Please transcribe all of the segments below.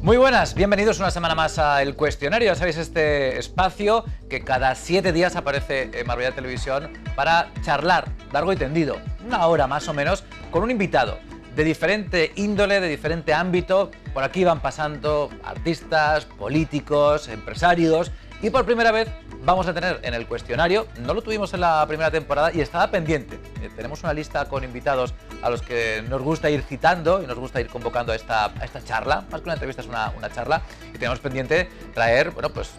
Muy buenas, bienvenidos una semana más a El Cuestionario. Ya sabéis, este espacio que cada 7 días aparece en Marbella Televisión para charlar largo y tendido, una hora más o menos, con un invitado de diferente índole, de diferente ámbito. Por aquí van pasando artistas, políticos, empresarios, y por primera vez vamos a tener en El Cuestionario, no lo tuvimos en la primera temporada y estaba pendiente. Tenemos una lista con invitados a los que nos gusta ir citando y nos gusta ir convocando a esta charla. Más que una entrevista, es una charla, y tenemos pendiente traer, bueno, pues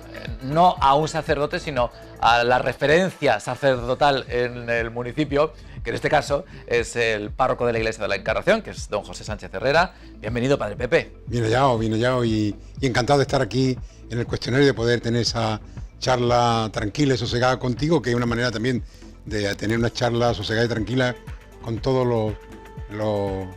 no a un sacerdote, sino a la referencia sacerdotal en el municipio, que en este caso es el párroco de la Iglesia de la Encarnación, que es don José Sánchez Herrera. Bienvenido, Padre Pepe. Bien hallado, y encantado de estar aquí en El Cuestionario y de poder tener esa charla tranquila y sosegada contigo, que es una manera también de tener una charla sosegada y tranquila con todos los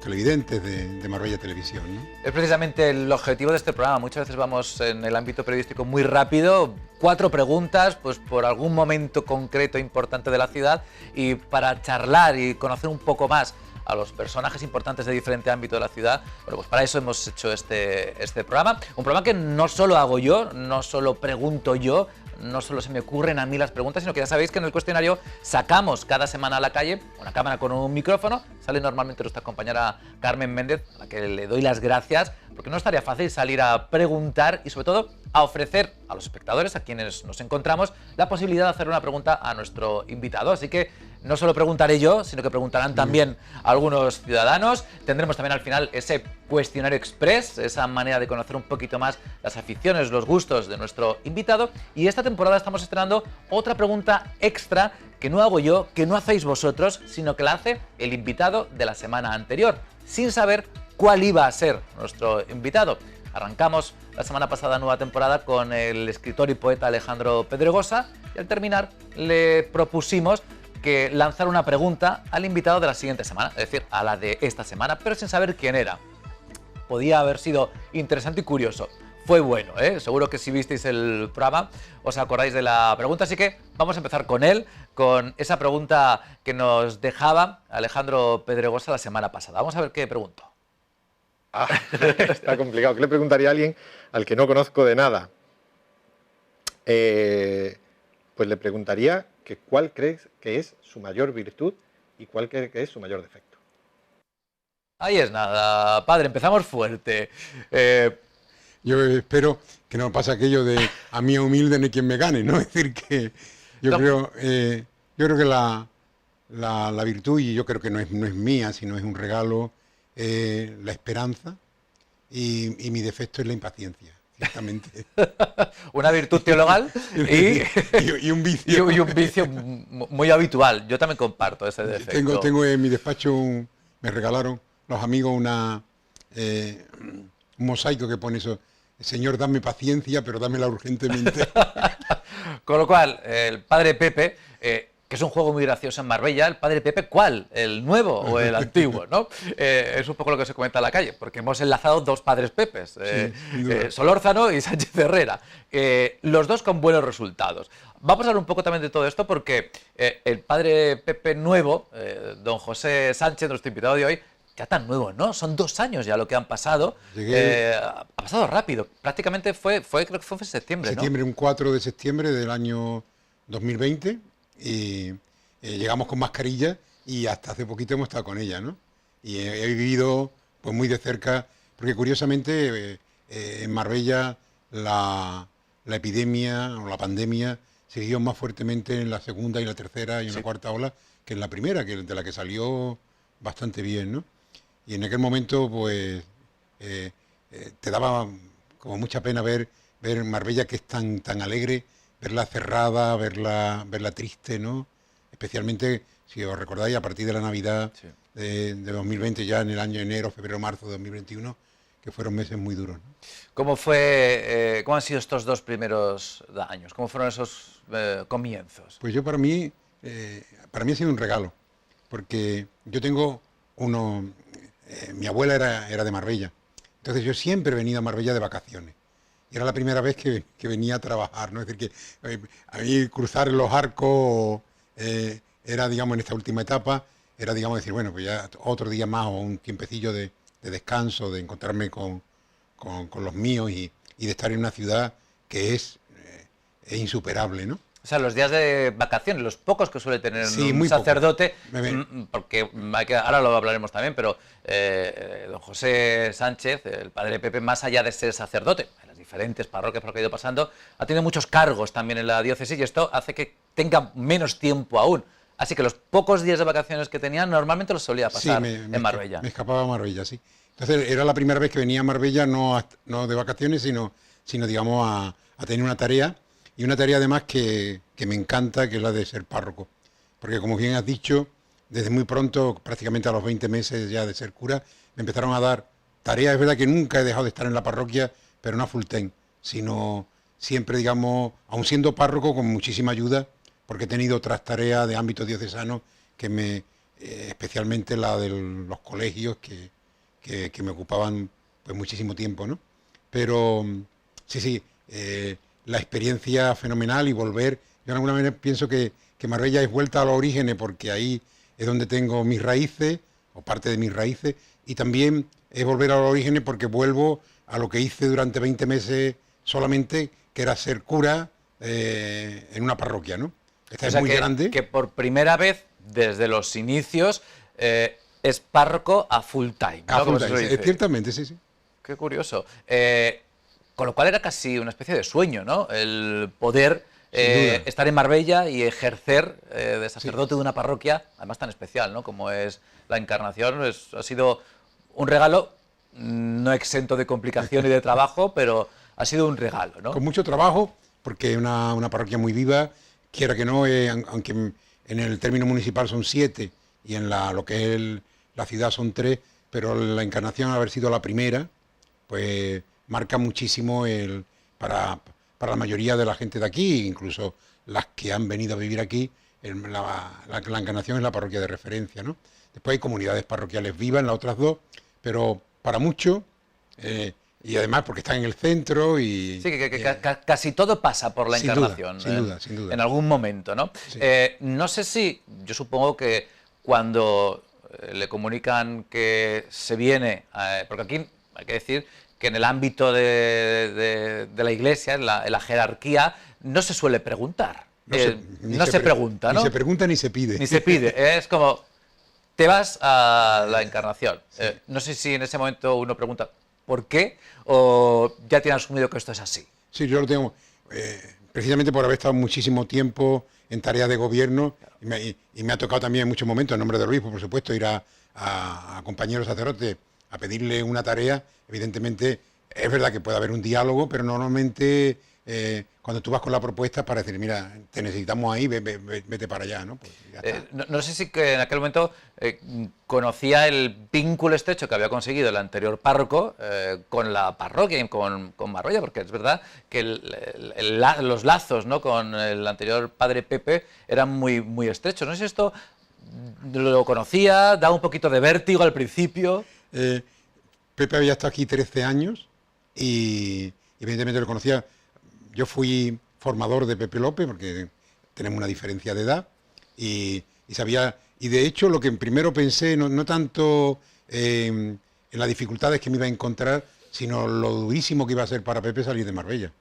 televidentes de Marbella Televisión, ¿no? Es precisamente el objetivo de este programa. Muchas veces vamos en el ámbito periodístico muy rápido, 4 preguntas, pues por algún momento concreto importante de la ciudad, y para charlar y conocer un poco más a los personajes importantes de diferente ámbito de la ciudad. Bueno, pues para eso hemos hecho este programa. Un programa que no solo hago yo, no solo pregunto yo, no solo se me ocurren a mí las preguntas, sino que ya sabéis que en El Cuestionario sacamos cada semana a la calle una cámara con un micrófono. Sale normalmente nuestra compañera Carmen Méndez, a la que le doy las gracias, porque no estaría fácil salir a preguntar y sobre todo a ofrecer a los espectadores, a quienes nos encontramos, la posibilidad de hacer una pregunta a nuestro invitado. Así que no solo preguntaré yo, sino que preguntarán también algunos ciudadanos. Tendremos también al final ese cuestionario express, esa manera de conocer un poquito más las aficiones, los gustos de nuestro invitado. Y esta temporada estamos estrenando otra pregunta extra que no hago yo, que no hacéis vosotros, sino que la hace el invitado de la semana anterior, sin saber cuál iba a ser nuestro invitado. Arrancamos la semana pasada nueva temporada con el escritor y poeta Alejandro Pedregosa, y al terminar le propusimos que lanzar una pregunta al invitado de la siguiente semana, es decir, a la de esta semana, pero sin saber quién era. Podía haber sido interesante y curioso. Fue bueno, ¿eh? Seguro que si visteis el programa os acordáis de la pregunta, así que vamos a empezar con él, con esa pregunta que nos dejaba Alejandro Pedregosa la semana pasada. Vamos a ver qué preguntó. Está complicado. ¿Qué le preguntaría a alguien al que no conozco de nada? Pues le preguntaría que cuál crees que es su mayor virtud y cuál cree que es su mayor defecto. Ahí es nada, padre, empezamos fuerte. Yo espero que no pase aquello de a mí humilde ni quien me gane, ¿no? Es decir, que yo creo que la virtud, y yo creo que no es mía, sino es un regalo, la esperanza, y mi defecto es la impaciencia, ciertamente. Una virtud teologal y un vicio. Y un vicio muy habitual. Yo también comparto ese defecto. Tengo en mi despacho, me regalaron los amigos un mosaico que pone eso: Señor, dame paciencia, pero dámela urgentemente. Con lo cual, el padre Pepe, que es un juego muy gracioso en Marbella, el padre Pepe, ¿cuál? ¿El nuevo o el antiguo? ¿No? Es un poco lo que se comenta en la calle, porque hemos enlazado 2 padres Pepes, Solórzano y Sánchez Herrera, los dos con buenos resultados. Vamos a hablar un poco también de todo esto, porque el padre Pepe nuevo, don José Sánchez, nuestro invitado de hoy, ya tan nuevo, ¿no? Son 2 años ya lo que han pasado. Ha pasado rápido. Prácticamente creo que fue en septiembre, ¿no? Un 4 de septiembre del año 2020. Y llegamos con mascarilla y hasta hace poquito hemos estado con ella, ¿no? Y he vivido pues muy de cerca, porque curiosamente en Marbella la epidemia o la pandemia se vivió más fuertemente en la segunda y la tercera y en la cuarta ola que en la primera, de la que salió bastante bien, ¿no? Y en aquel momento pues te daba como mucha pena ver Marbella, que es tan alegre, verla cerrada, verla triste, ¿no? Especialmente, si os recordáis, a partir de la Navidad de 2020, ya en el año enero, febrero, marzo de 2021, que fueron meses muy duros, ¿no? ¿Cómo han sido estos 2 primeros años? ¿Cómo fueron esos comienzos? Pues para mí ha sido un regalo, porque yo tengo mi abuela era de Marbella, entonces yo siempre he venido a Marbella de vacaciones. Y era la primera vez que venía a trabajar, ¿no? Es decir, que a mí cruzar los arcos era, digamos, en esta última etapa, era, digamos, decir, bueno, pues ya otro día más o un tiempecillo de descanso, de encontrarme con con los míos y de estar en una ciudad que es insuperable, ¿no? O sea, los días de vacaciones, los pocos que suele tener Sí, un muy poco. sacerdote, porque ahora lo hablaremos también, pero don José Sánchez, el padre Pepe, más allá de ser sacerdote, en las diferentes parroquias por lo que ha ido pasando, ha tenido muchos cargos también en la diócesis y esto hace que tenga menos tiempo aún. Así que los pocos días de vacaciones que tenía normalmente los solía pasar en Marbella. Me escapaba a Marbella, sí. Entonces era la primera vez que venía a Marbella, no de vacaciones, sino digamos, a tener una tarea. Y una tarea además que me encanta, que es la de ser párroco. Porque como bien has dicho, desde muy pronto, prácticamente a los 20 meses ya de ser cura, me empezaron a dar tareas. Es verdad que nunca he dejado de estar en la parroquia, pero no a full time, sino siempre, digamos, aun siendo párroco, con muchísima ayuda, porque he tenido otras tareas de ámbito diocesano especialmente la de los colegios que me ocupaban pues muchísimo tiempo, ¿no? Pero sí, la experiencia fenomenal y volver. Yo de alguna manera pienso que Marbella es vuelta a los orígenes porque ahí es donde tengo mis raíces, o parte de mis raíces, y también es volver a los orígenes porque vuelvo a lo que hice durante 20 meses solamente, que era ser cura en una parroquia, ¿no? Esta es muy grande. Que por primera vez, desde los inicios, es párroco a full time, ¿no? A full time, ciertamente, sí. Qué curioso. Con lo cual era casi una especie de sueño, ¿no? El poder estar en Marbella y ejercer de sacerdote de una parroquia, además tan especial, ¿no? Como es la Encarnación. Ha sido un regalo no exento de complicación y de trabajo, pero ha sido un regalo, ¿no? Con mucho trabajo, porque es una parroquia muy viva, quiera que no, aunque en el término municipal son 7 y en lo que es la ciudad son 3, pero la Encarnación, al haber sido la primera, pues marca muchísimo para la mayoría de la gente de aquí, incluso las que han venido a vivir aquí. La Encarnación es la parroquia de referencia, ¿no? Después hay comunidades parroquiales vivas en las otras dos, pero para muchos, y además porque están en el centro y... Sí, casi todo pasa por la Encarnación. Sin duda. En algún momento, ¿no? Sí. No sé si, yo supongo que cuando le comunican que se viene, porque aquí hay que decir que en el ámbito de la Iglesia, en la jerarquía, no se suele preguntar. No se pregunta, ¿no? Ni se pregunta ni se pide. Ni se pide. Es como, te vas a la Encarnación. Sí. No sé si en ese momento uno pregunta por qué o ya tiene asumido que esto es así. Sí, yo lo tengo. Precisamente por haber estado muchísimo tiempo en tareas de gobierno, y me ha tocado también en muchos momentos, en nombre del obispo, por supuesto, ir a compañeros sacerdotes a pedirle una tarea. Evidentemente, es verdad que puede haber un diálogo, pero normalmente cuando tú vas con la propuesta es para decir, mira, te necesitamos ahí, vete para allá, ¿no? Pues ya está. No sé si que en aquel momento conocía el vínculo estrecho que había conseguido el anterior párroco con la parroquia y con Marbella, porque es verdad que los lazos, ¿no?, con el anterior padre Pepe eran muy, muy estrechos. No sé si esto lo conocía, daba un poquito de vértigo al principio. Pepe había estado aquí 13 años y evidentemente lo conocía. Yo fui formador de Pepe López porque tenemos una diferencia de edad y sabía, y de hecho lo que primero pensé, no tanto en las dificultades que me iba a encontrar, sino lo durísimo que iba a ser para Pepe salir de Marbella.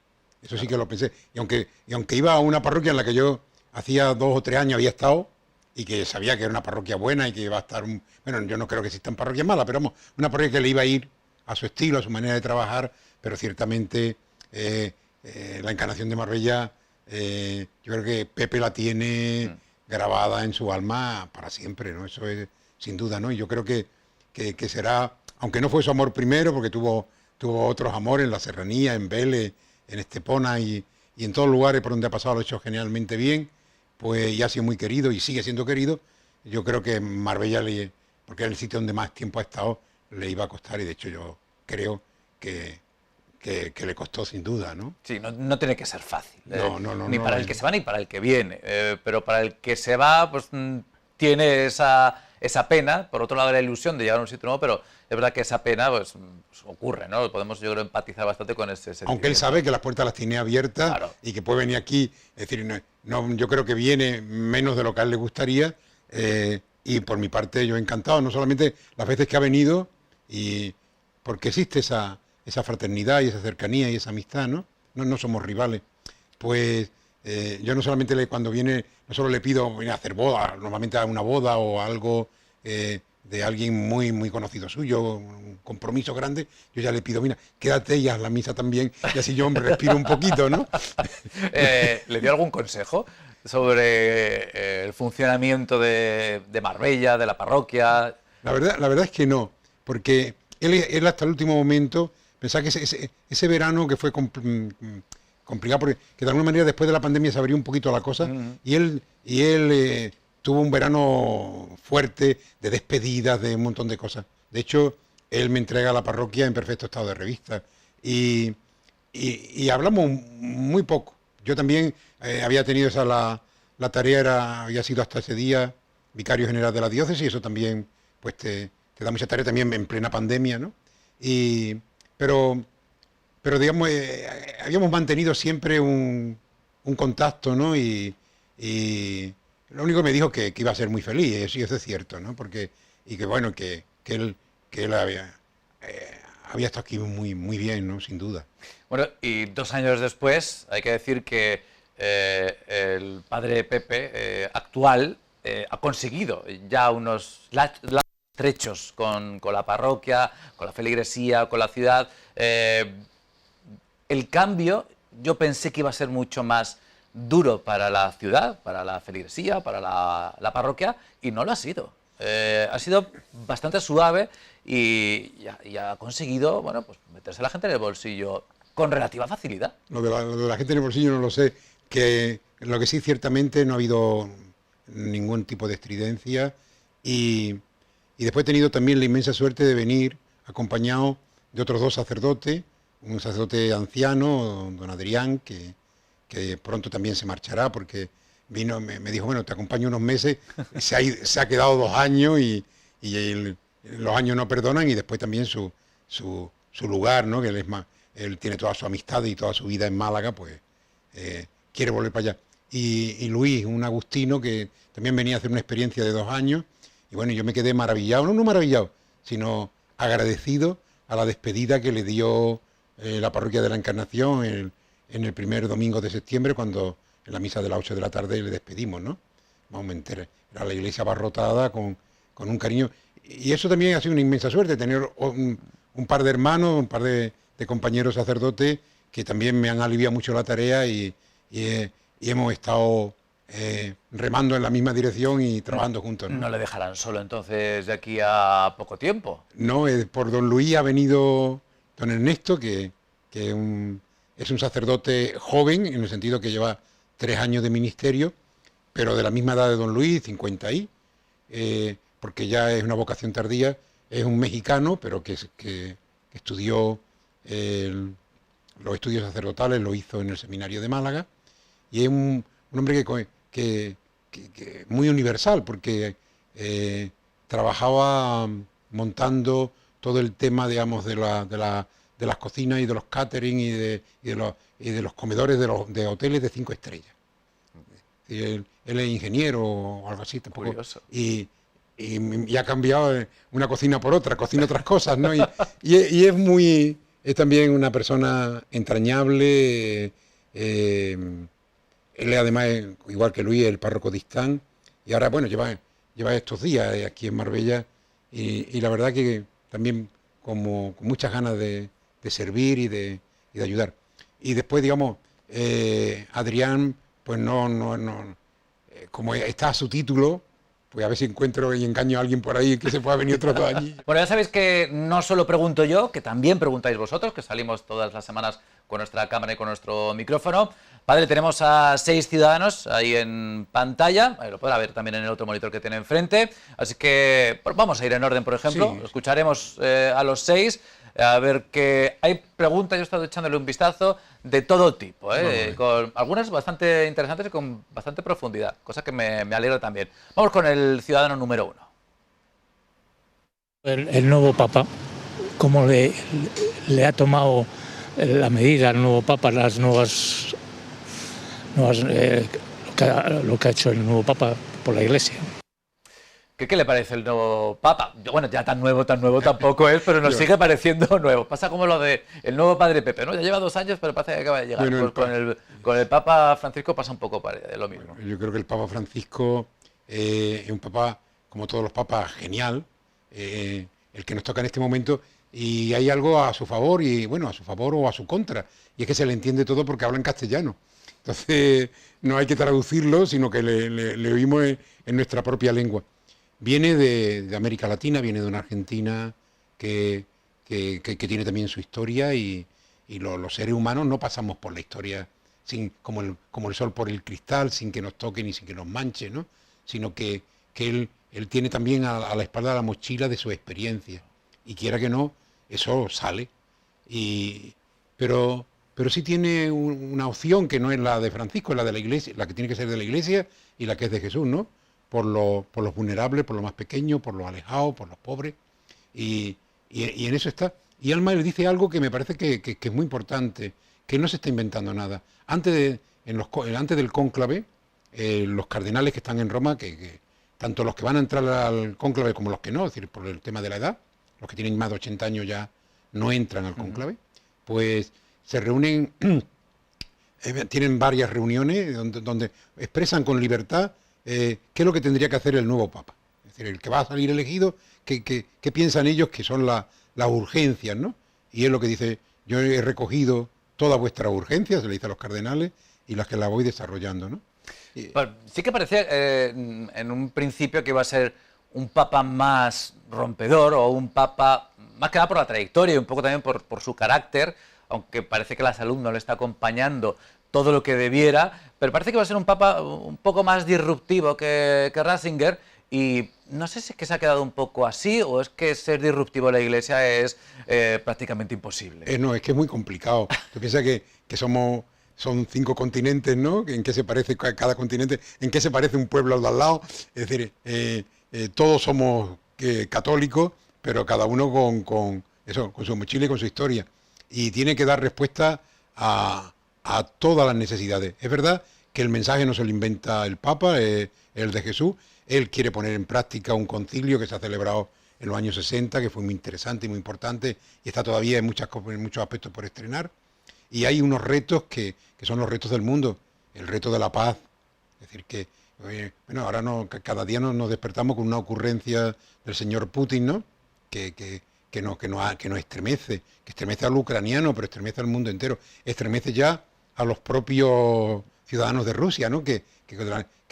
Eso sí que lo pensé. Y aunque iba a una parroquia en la que yo hacía 2 o 3 años había estado, y que sabía que era una parroquia buena y que iba a estar... Bueno, yo no creo que existan parroquias malas, pero vamos, una parroquia que le iba a ir a su estilo, a su manera de trabajar, pero ciertamente la Encarnación de Marbella, yo creo que Pepe la tiene grabada en su alma para siempre, ¿no? Eso es sin duda, ¿no? Y yo creo que será, aunque no fue su amor primero, porque tuvo otros amores en la Serranía, en Vélez, en Estepona y en todos los lugares por donde ha pasado, lo ha hecho genialmente bien, pues ya ha sido muy querido y sigue siendo querido. Yo creo que Marbella, porque es el sitio donde más tiempo ha estado, le iba a costar, y de hecho yo creo que le costó sin duda, ¿no? Sí, no tiene que ser fácil. No, ni para el que se va ni para el que viene. Pero para el que se va, pues tiene esa pena. Por otro lado, la ilusión de llegar a un sitio nuevo, pero es verdad que esa pena pues ocurre, ¿no? Podemos, yo creo, empatizar bastante con ese sentimiento. Aunque él sabe que las puertas las tiene abiertas, claro, y que puede venir aquí, es decir, yo creo que viene menos de lo que a él le gustaría, y por mi parte yo encantado, no solamente las veces que ha venido, y porque existe esa esa fraternidad y esa cercanía y esa amistad, ¿no? No somos rivales. Pues yo no solamente cuando viene, no solo le pido a hacer boda, normalmente a una boda o algo de alguien muy conocido suyo, un compromiso grande, yo ya le pido, mira, quédate y haz la misa también, y así yo me respiro un poquito, ¿no? ¿Le dio algún consejo sobre el funcionamiento de Marbella, de la parroquia? La verdad es que no, porque él hasta el último momento pensaba que ese verano que fue complicado, porque que de alguna manera después de la pandemia se abrió un poquito la cosa, y él tuvo un verano fuerte de despedidas, de un montón de cosas. De hecho, él me entrega a la parroquia en perfecto estado de revista, y hablamos muy poco. Yo también había tenido la tarea, había sido hasta ese día vicario general de la diócesis, y eso también pues te da mucha tarea también en plena pandemia, ¿no? Pero digamos, habíamos mantenido siempre un contacto, ¿no? Y lo único que me dijo que iba a ser muy feliz, y eso es cierto, ¿no? Y que bueno, que él había estado aquí muy bien, ¿no? Sin duda. Bueno, y 2 años después, hay que decir que el padre Pepe actual ha conseguido ya unos lazos estrechos con la parroquia, con la feligresía, con la ciudad. El cambio, yo pensé que iba a ser mucho más duro para la ciudad, para la feligresía, para la parroquia, y no lo ha sido. Ha sido bastante suave y ha conseguido, bueno, pues meterse a la gente en el bolsillo con relativa facilidad. Lo de la gente en el bolsillo no lo sé, que lo que sí ciertamente no ha habido ningún tipo de estridencia, y después he tenido también la inmensa suerte de venir acompañado de otros 2 sacerdotes, un sacerdote anciano, don Adrián, que pronto también se marchará porque vino, me dijo, bueno, te acompaño unos meses, se ha quedado 2 años y los años no perdonan, y después también su lugar, ¿no? Que él tiene toda su amistad y toda su vida en Málaga, pues quiere volver para allá. Y Luis, un agustino que también venía a hacer una experiencia de 2 años, y bueno, yo me quedé maravillado, no maravillado, sino agradecido a la despedida que le dio la parroquia de la Encarnación en el primer domingo de septiembre, cuando en la misa de las 8 de la tarde le despedimos, ¿no? Vamos a enterar, era la iglesia abarrotada con un cariño, y eso también ha sido una inmensa suerte, tener un par de hermanos, un par de compañeros sacerdotes que también me han aliviado mucho la tarea, y hemos estado remando en la misma dirección y trabajando juntos, ¿no? No le dejarán solo entonces de aquí a poco tiempo. No, por don Luis ha venido don Ernesto, que es un sacerdote joven, en el sentido que lleva 3 años de ministerio, pero de la misma edad de don Luis, 50 porque ya es una vocación tardía. Es un mexicano, pero que estudió los estudios sacerdotales, lo hizo en el seminario de Málaga, y es un hombre que muy universal, porque trabajaba montando todo el tema, digamos, de las cocinas y de los catering y de los comedores de hoteles de 5 estrellas. Él es ingeniero o algo así, tampoco. Curioso. Y ha cambiado una cocina por otra, cocina otras cosas, ¿no? Y es también una persona entrañable. Él es además, igual que Luis, el párroco de Istán, y ahora, bueno, lleva estos días aquí en Marbella, y la verdad que también con muchas ganas de servir y de ayudar. Y después, digamos, Adrián, pues como está a su título, pues a ver si encuentro y engaño a alguien por ahí que se pueda venir otros 2 años. Bueno, ya sabéis que no solo pregunto yo, que también preguntáis vosotros, que salimos todas las semanas con nuestra cámara y con nuestro micrófono. Padre, tenemos a 6 ciudadanos ahí en pantalla, ahí lo podrá ver también en el otro monitor que tiene enfrente, así que vamos a ir en orden, por ejemplo, Sí. Escucharemos a los 6, a ver que hay preguntas, yo he estado echándole un vistazo de todo tipo, con algunas bastante interesantes y con bastante profundidad, cosa que me alegra también. Vamos con el ciudadano número 1. El nuevo Papa, cómo le ha tomado la medida al nuevo Papa, las nuevas lo que ha hecho el nuevo Papa por la Iglesia. ¿Qué le parece el nuevo Papa? Bueno, ya tan nuevo tampoco es, pero nos sigue pareciendo nuevo. Pasa como lo de el nuevo Padre Pepe, ¿no? Ya lleva 2 años, pero parece que acaba de llegar. Bueno, Pues con el Papa Francisco pasa un poco lo mismo. Yo creo que el Papa Francisco es un papa, como todos los papas, genial, el que nos toca en este momento, y hay algo a su favor, y bueno, a su favor o a su contra, y es que se le entiende todo porque habla en castellano. Entonces, no hay que traducirlo, sino que le oímos en nuestra propia lengua. Viene de América Latina, viene de una Argentina que tiene también su historia, y los seres humanos no pasamos por la historia como el sol por el cristal, sin que nos toque ni sin que nos manche, ¿no? Sino que él tiene también a la espalda la mochila de su experiencia, y quiera que no, eso sale. Pero sí tiene una opción que no es la de Francisco, es la de la Iglesia, la que tiene que ser de la Iglesia y la que es de Jesús, ¿no? Por los vulnerables, por los más pequeños, por los alejados, por los pobres, y en eso está. Y Alma le dice algo que me parece que es muy importante, que no se está inventando nada. Antes del cónclave, los cardenales que están en Roma, que tanto los que van a entrar al cónclave como los que no, es decir, por el tema de la edad, los que tienen más de 80 años ya no entran al cónclave, pues se reúnen, tienen varias reuniones donde expresan con libertad qué es lo que tendría que hacer el nuevo Papa. Es decir, el que va a salir elegido, qué piensan ellos que son las urgencias, ¿no? Y es lo que dice: yo he recogido todas vuestras urgencias, se le dice a los cardenales, y las que las voy desarrollando, ¿no? Pues sí que parecía en un principio que iba a ser un Papa más rompedor, o un Papa más que nada por la trayectoria y un poco también por su carácter, aunque parece que la salud no le está acompañando todo lo que debiera, pero parece que va a ser un Papa un poco más disruptivo que Ratzinger, y no sé si es que se ha quedado un poco así, o es que ser disruptivo en la Iglesia es prácticamente imposible. No, es que es muy complicado. Tú piensas que son 5 continentes, ¿no? ¿En qué se parece cada continente? ¿En qué se parece un pueblo al de al lado? Es decir, todos somos católicos, pero cada uno con su mochila y con su historia. Y tiene que dar respuesta a todas las necesidades. Es verdad que el mensaje no se lo inventa el Papa, el de Jesús. Él quiere poner en práctica un concilio que se ha celebrado en los años 60, que fue muy interesante y muy importante, y está todavía en muchos aspectos por estrenar. Y hay unos retos que son los retos del mundo, el reto de la paz. Es decir, que bueno, ahora cada día nos despertamos con una ocurrencia del señor Putin, ¿no? Que nos estremece, que estremece al ucraniano, pero estremece al mundo entero, estremece ya a los propios ciudadanos de Rusia, ¿no? Que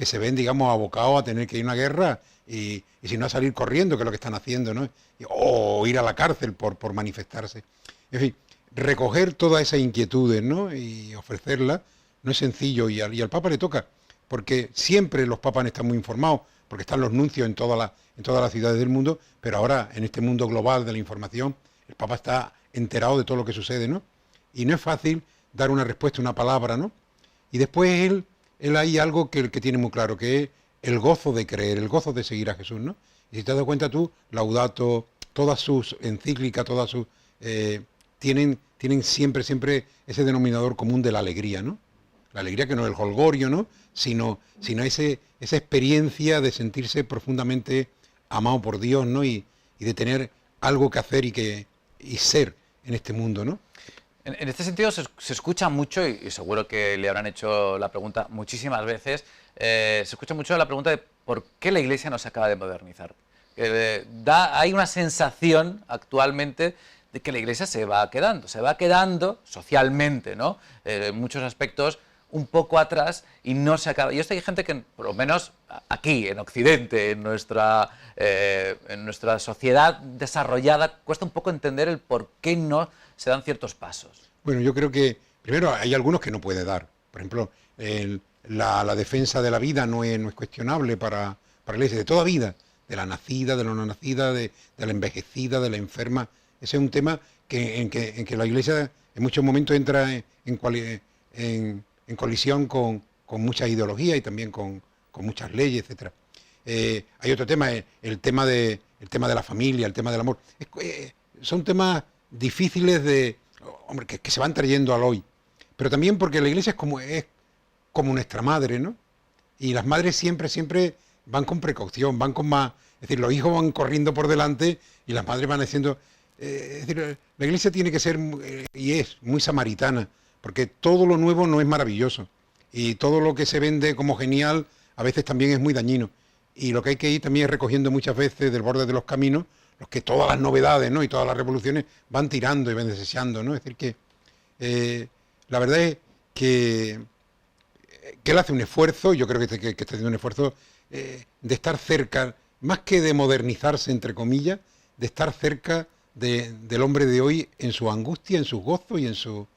se ven, digamos, abocados a tener que ir a una guerra y si no a salir corriendo, que es lo que están haciendo, ¿no? O ir a la cárcel por manifestarse. En fin, recoger todas esas inquietudes, ¿no? Y ofrecerlas no es sencillo, y al Papa le toca, porque siempre los papas están muy informados, porque están los nuncios en todas las ciudades del mundo, pero ahora en este mundo global de la información, el Papa está enterado de todo lo que sucede, ¿no? Y no es fácil dar una respuesta, una palabra, ¿no? Y después él hay algo que tiene muy claro, que es el gozo de creer, el gozo de seguir a Jesús, ¿no? Y si te has dado cuenta tú, Laudato, todas sus encíclicas, todas sus tienen siempre ese denominador común de la alegría, ¿no? La alegría que no es el jolgorio, ¿no? Sino esa experiencia de sentirse profundamente amado por Dios, ¿no? Y de tener algo que hacer y ser en este mundo, ¿no? En este sentido se escucha mucho, y seguro que le habrán hecho la pregunta muchísimas veces, se escucha mucho la pregunta de por qué la Iglesia no se acaba de modernizar. Hay una sensación actualmente de que la Iglesia se va quedando socialmente, ¿no? En muchos aspectos un poco atrás, y no se acaba. Y esto hay gente que, por lo menos aquí, en Occidente, en nuestra sociedad desarrollada, cuesta un poco entender el por qué no se dan ciertos pasos. Bueno, yo creo que, primero, hay algunos que no puede dar. Por ejemplo, la defensa de la vida no es cuestionable para la Iglesia, de toda vida, de la nacida, de la no nacida, de la envejecida, de la enferma. Ese es un tema en que la Iglesia en muchos momentos entra en colisión con muchas ideologías y también con muchas leyes, etcétera. Hay otro tema, el tema de la familia, el tema del amor. Son temas difíciles que se van trayendo al hoy. Pero también porque la Iglesia es como nuestra madre, ¿no? Y las madres siempre van con precaución, van con más Es decir, los hijos van corriendo por delante y las madres van diciendo... es decir, la Iglesia tiene que ser, y es, muy samaritana, porque todo lo nuevo no es maravilloso. Y todo lo que se vende como genial a veces también es muy dañino. Y lo que hay que ir también es recogiendo muchas veces del borde de los caminos los que todas las novedades, ¿no?, y todas las revoluciones van tirando y van desechando, ¿no? Es decir, que la verdad es que él hace un esfuerzo, yo creo que está haciendo un esfuerzo de estar cerca, más que de modernizarse, entre comillas, de estar cerca del hombre de hoy en su angustia, en sus gozos y en su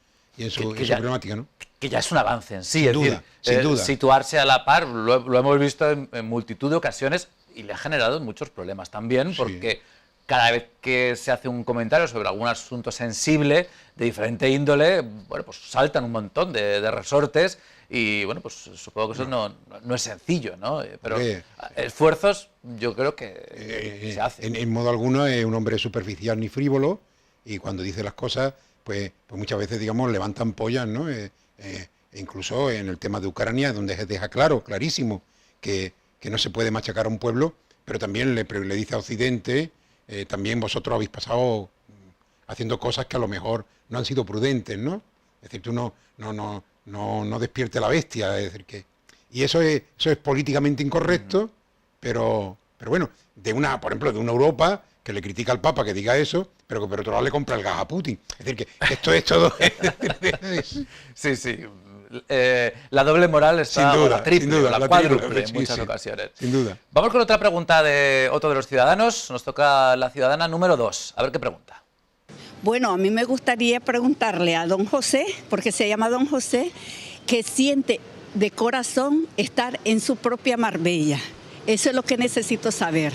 problemática, ¿no? Que ya es un avance en sí, Sin es duda, decir, sin duda. situarse a la par, lo hemos visto en multitud de ocasiones y le ha generado muchos problemas también, Sí. porque cada vez que se hace un comentario sobre algún asunto sensible de diferente índole, bueno, pues saltan un montón de resortes y, bueno, pues supongo que eso no es sencillo, ¿no? Pero esfuerzos yo creo que se hacen. En modo alguno es un hombre superficial ni frívolo, y cuando dice las cosas, pues muchas veces, digamos, levantan pollas, ¿no? Incluso en el tema de Ucrania, donde deja clarísimo, que no se puede machacar a un pueblo, pero también le dice a Occidente, también vosotros habéis pasado haciendo cosas que a lo mejor no han sido prudentes, ¿no? Es decir, tú no despierte la bestia, es decir que... Y eso es políticamente incorrecto, pero bueno, por ejemplo, de una Europa que le critica al Papa que diga eso, pero que por otro lado le compra el gas a Putin. Es decir, que esto es todo... Sí, sí. La doble moral está, Sin duda, o la triple, sin duda, o la la cuádruple triple, en sí, muchas sí, ocasiones. sin duda. Vamos con otra pregunta de otro de los ciudadanos. Nos toca la ciudadana número 2. A ver qué pregunta. Bueno, a mí me gustaría preguntarle a don José, porque se llama don José, que siente de corazón estar en su propia Marbella. Eso es lo que necesito saber.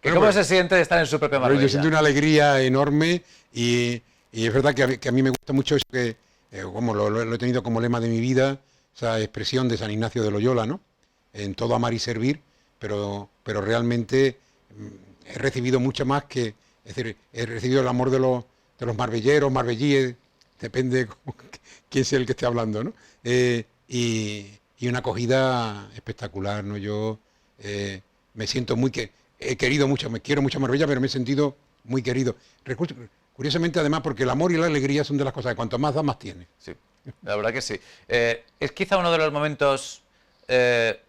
¿Cómo se siente de estar en su propia Marbella? Yo siento una alegría enorme y es verdad que a mí me gusta mucho eso que, como lo he tenido como lema de mi vida, esa expresión de San Ignacio de Loyola, ¿no? En todo amar y servir, pero realmente he recibido mucho más que, es decir, he recibido el amor de los marbelleros, marbellíes, depende quién sea el que esté hablando, ¿no? Y una acogida espectacular, ¿no? Yo me siento he querido mucho, me quiero mucho a Marbella, pero me he sentido muy querido. Curiosamente, además, porque el amor y la alegría son de las cosas que cuanto más da, más tiene. Sí, la verdad que sí. Es quizá uno de los momentos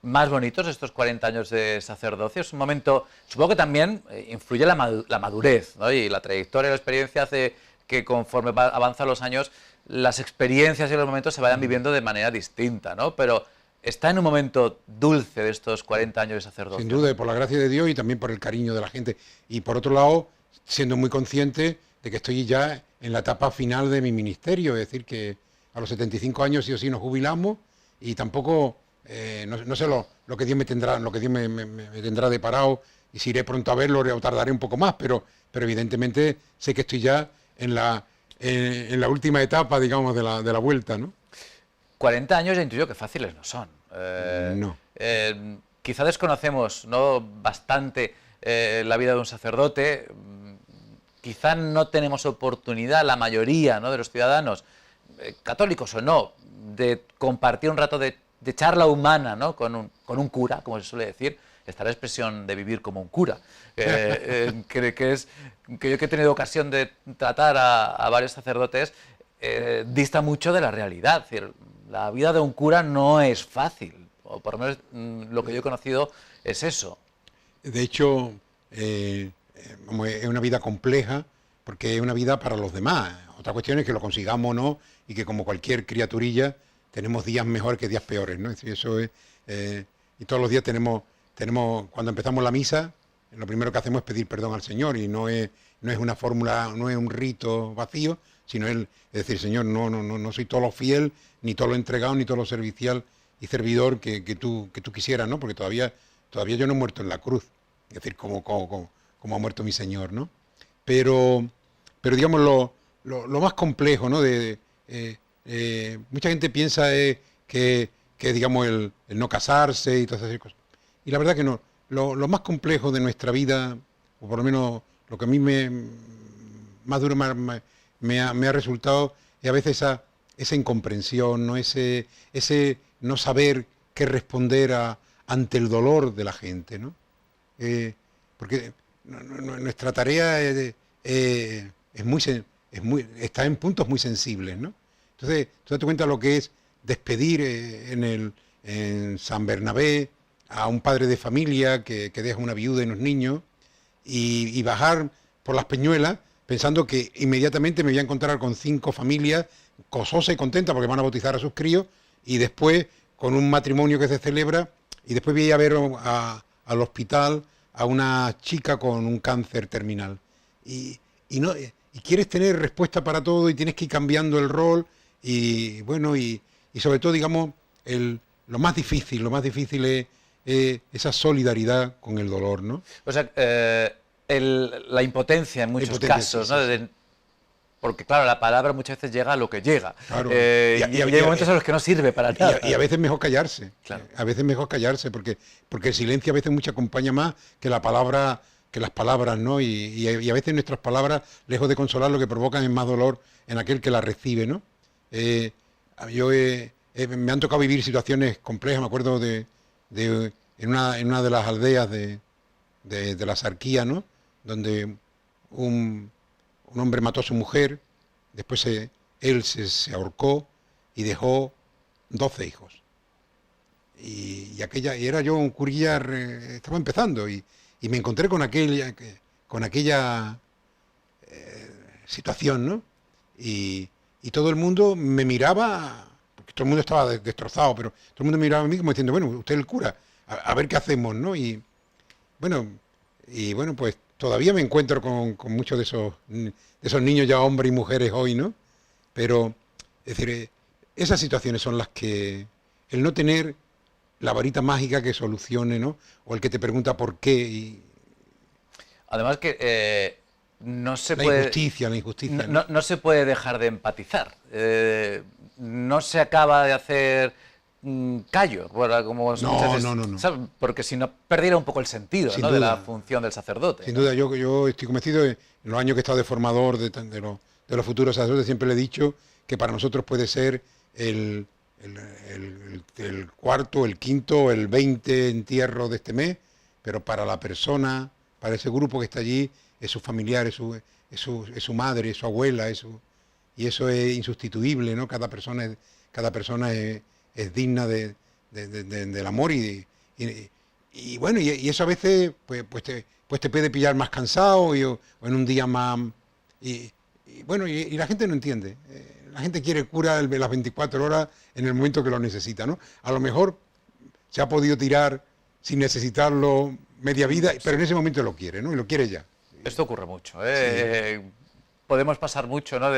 más bonitos de estos 40 años de sacerdocio. Es un momento, supongo que también influye la madurez, ¿no? Y la trayectoria y la experiencia hace que conforme avanzan los años, las experiencias y los momentos se vayan viviendo de manera distinta, ¿no? Pero está en un momento dulce de estos 40 años de sacerdocio. Sin duda, por la gracia de Dios y también por el cariño de la gente. Y por otro lado, siendo muy consciente de que estoy ya en la etapa final de mi ministerio, es decir, que a los 75 años sí o sí nos jubilamos y tampoco, no sé lo que Dios me tendrá, lo que Dios me tendrá deparado y si iré pronto a verlo o tardaré un poco más, pero evidentemente sé que estoy ya en la última etapa, digamos, de la vuelta, ¿no? 40 años ya intuyo que fáciles no son. No. Quizá desconocemos, ¿no?, bastante la vida de un sacerdote. Quizá no tenemos oportunidad, la mayoría, ¿no?, de los ciudadanos, católicos o no, de compartir un rato de charla humana, ¿no?, con un cura, como se suele decir. Está la expresión de vivir como un cura, que yo que he tenido ocasión de tratar a varios sacerdotes, dista mucho de la realidad. Es decir, la vida de un cura no es fácil, o por lo menos lo que yo he conocido es eso. De hecho, es una vida compleja porque es una vida para los demás. Otra cuestión es que lo consigamos o no y que como cualquier criaturilla tenemos días mejores que días peores, ¿no? Es decir, eso es, y todos los días tenemos, cuando empezamos la misa, lo primero que hacemos es pedir perdón al Señor y no es una fórmula, no es un rito vacío, sino es decir, Señor, no soy todo lo fiel, ni todo lo entregado, ni todo lo servicial y servidor que tú quisieras, ¿no? Porque todavía yo no he muerto en la cruz, es decir, como ha muerto mi Señor, ¿no? Pero digamos, lo más complejo, ¿no? Mucha gente piensa que digamos, el no casarse y todas esas cosas. Y la verdad que no. Lo más complejo de nuestra vida, o por lo menos lo que a mí más duro me ha resultado, es a veces esa incomprensión, ¿no? Ese no saber qué responder ante el dolor de la gente, ¿no? porque nuestra tarea está en puntos muy sensibles, ¿no? Entonces, tú date cuenta lo que es despedir en San Bernabé a un padre de familia que deja una viuda y unos niños y bajar por las Peñuelas pensando que inmediatamente me voy a encontrar con 5 familias gozosas y contentas porque van a bautizar a sus críos, y después con un matrimonio que se celebra, y después voy a ver al hospital a una chica con un cáncer terminal. Y quieres tener respuesta para todo y tienes que ir cambiando el rol, y bueno, y sobre todo, digamos, lo más difícil es esa solidaridad con el dolor, ¿no? O sea, la impotencia en muchos casos, ¿no? Sí. Porque claro, la palabra muchas veces llega a lo que llega. Claro. Y hay momentos en los que no sirve para nada. Y a veces mejor callarse. Claro. A veces mejor callarse, porque el silencio a veces mucho acompaña más que las palabras, ¿no? Y a veces nuestras palabras, lejos de consolar, lo que provocan es más dolor en aquel que las recibe, ¿no? Me han tocado vivir situaciones complejas. Me acuerdo en una de las aldeas de la Sarquía, ¿no? Donde un hombre mató a su mujer, después él se ahorcó y dejó 12 hijos. Y era yo un curilla, estaba empezando, y me encontré con aquella situación, ¿no? Y todo el mundo me miraba, porque todo el mundo estaba destrozado, pero todo el mundo me miraba a mí como diciendo, bueno, usted es el cura, a ver qué hacemos, ¿no? Y bueno, pues todavía me encuentro con muchos de esos niños, ya hombres y mujeres hoy, ¿no? Pero, es decir, esas situaciones son las que, el no tener la varita mágica que solucione, ¿no? O el que te pregunta por qué. Además que no se la puede... La injusticia. No se puede dejar de empatizar. No se acaba de hacer callo, bueno, como No. ¿sabes? Porque si no perdiera un poco el sentido, Sin ¿no? duda. De la función del sacerdote. Sin ¿no? duda, yo estoy convencido, en los años que he estado de formador de los futuros sacerdotes, siempre le he dicho que para nosotros puede ser el cuarto, el quinto, el 20 entierro de este mes, pero para la persona, para ese grupo que está allí, es su familiar, es su madre, es su abuela, y eso es insustituible, ¿no? Cada persona es digna del amor, y bueno, y eso a veces pues te puede pillar más cansado o en un día más... Y la gente no entiende. La gente quiere cura las 24 horas en el momento que lo necesita, ¿no? A lo mejor se ha podido tirar sin necesitarlo media vida, pero en ese momento lo quiere, ¿no? Y lo quiere ya. Esto ocurre mucho, ¿eh? Sí. Podemos pasar mucho, ¿no?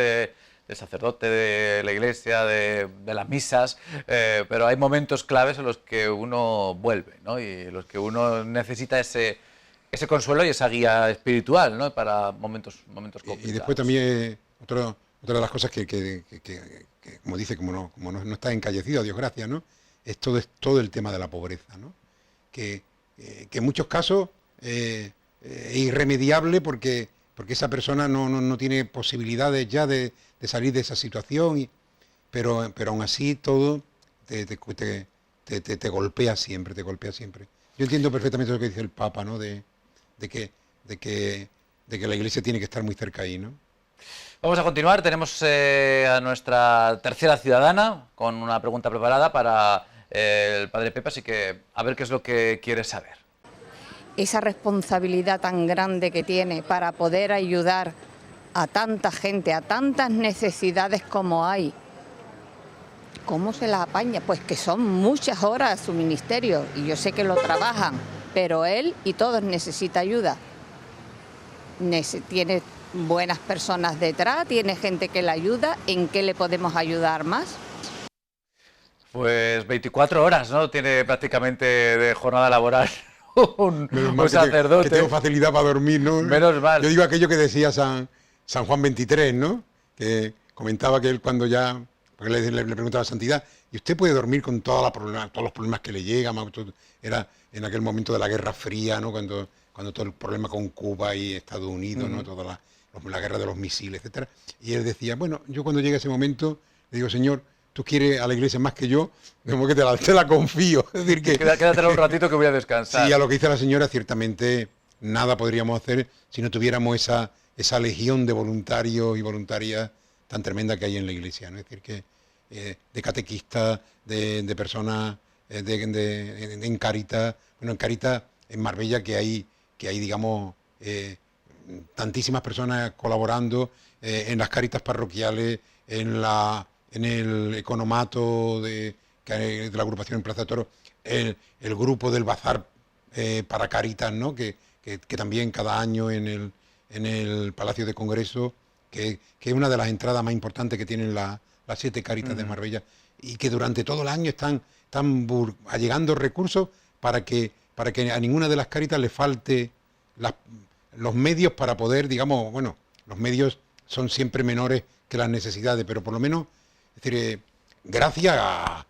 del sacerdote, de la iglesia, de las misas, pero hay momentos claves en los que uno vuelve, ¿no? Y en los que uno necesita ese consuelo y esa guía espiritual, ¿no? Para momentos complicados. Y después también otra de las cosas que como dice, como no está encallecido, a Dios gracias, ¿no? Es todo el tema de la pobreza, ¿no? Que en muchos casos es irremediable porque esa persona no tiene posibilidades ya de salir de esa situación, pero aún así todo te golpea siempre, Yo entiendo perfectamente lo que dice el Papa, ¿no? De que la Iglesia tiene que estar muy cerca ahí, ¿no? Vamos a continuar, tenemos a nuestra tercera ciudadana con una pregunta preparada para el Padre Pepe, así que a ver qué es lo que quiere saber. Esa responsabilidad tan grande que tiene para poder ayudar a tanta gente, a tantas necesidades como hay. ¿Cómo se las apaña? Pues que son muchas horas su ministerio y yo sé que lo trabajan, pero él y todos necesitan ayuda. Tiene buenas personas detrás, tiene gente que le ayuda. ¿En qué le podemos ayudar más? Pues 24 horas, ¿no? Tiene prácticamente de jornada laboral un sacerdote. Que tengo facilidad para dormir, ¿no? Menos mal. Yo digo aquello que decía San Juan 23, ¿no? Que comentaba que él cuando ya... Porque le preguntaba a Santidad, ¿y usted puede dormir con todos los problemas que le llegan? Era en aquel momento de la Guerra Fría, ¿no? Cuando todo el problema con Cuba y Estados Unidos, ¿no? Toda la guerra de los misiles, etcétera. Y él decía, bueno, yo cuando llega ese momento, le digo, Señor, tú quieres a la Iglesia más que yo, como que te la confío. Es decir, que Quédatela un ratito que voy a descansar. Sí, a lo que dice la señora, ciertamente nada podríamos hacer si no tuviéramos esa legión de voluntarios y voluntarias tan tremenda que hay en la Iglesia, ¿no? Es decir, que de catequistas, de personas en Cáritas, bueno, en Cáritas, en Marbella, que hay digamos, tantísimas personas colaborando en las Cáritas parroquiales, en el economato de la agrupación en Plaza de Toros, el grupo del Bazar para Cáritas, ¿no? Que también cada año en el Palacio de Congreso, que es una de las entradas más importantes que tienen las 7 Cáritas de Marbella, y que durante todo el año están allegando recursos para que a ninguna de las Cáritas le falte los medios para poder, digamos, bueno, los medios son siempre menores que las necesidades, pero por lo menos, es decir, gracias a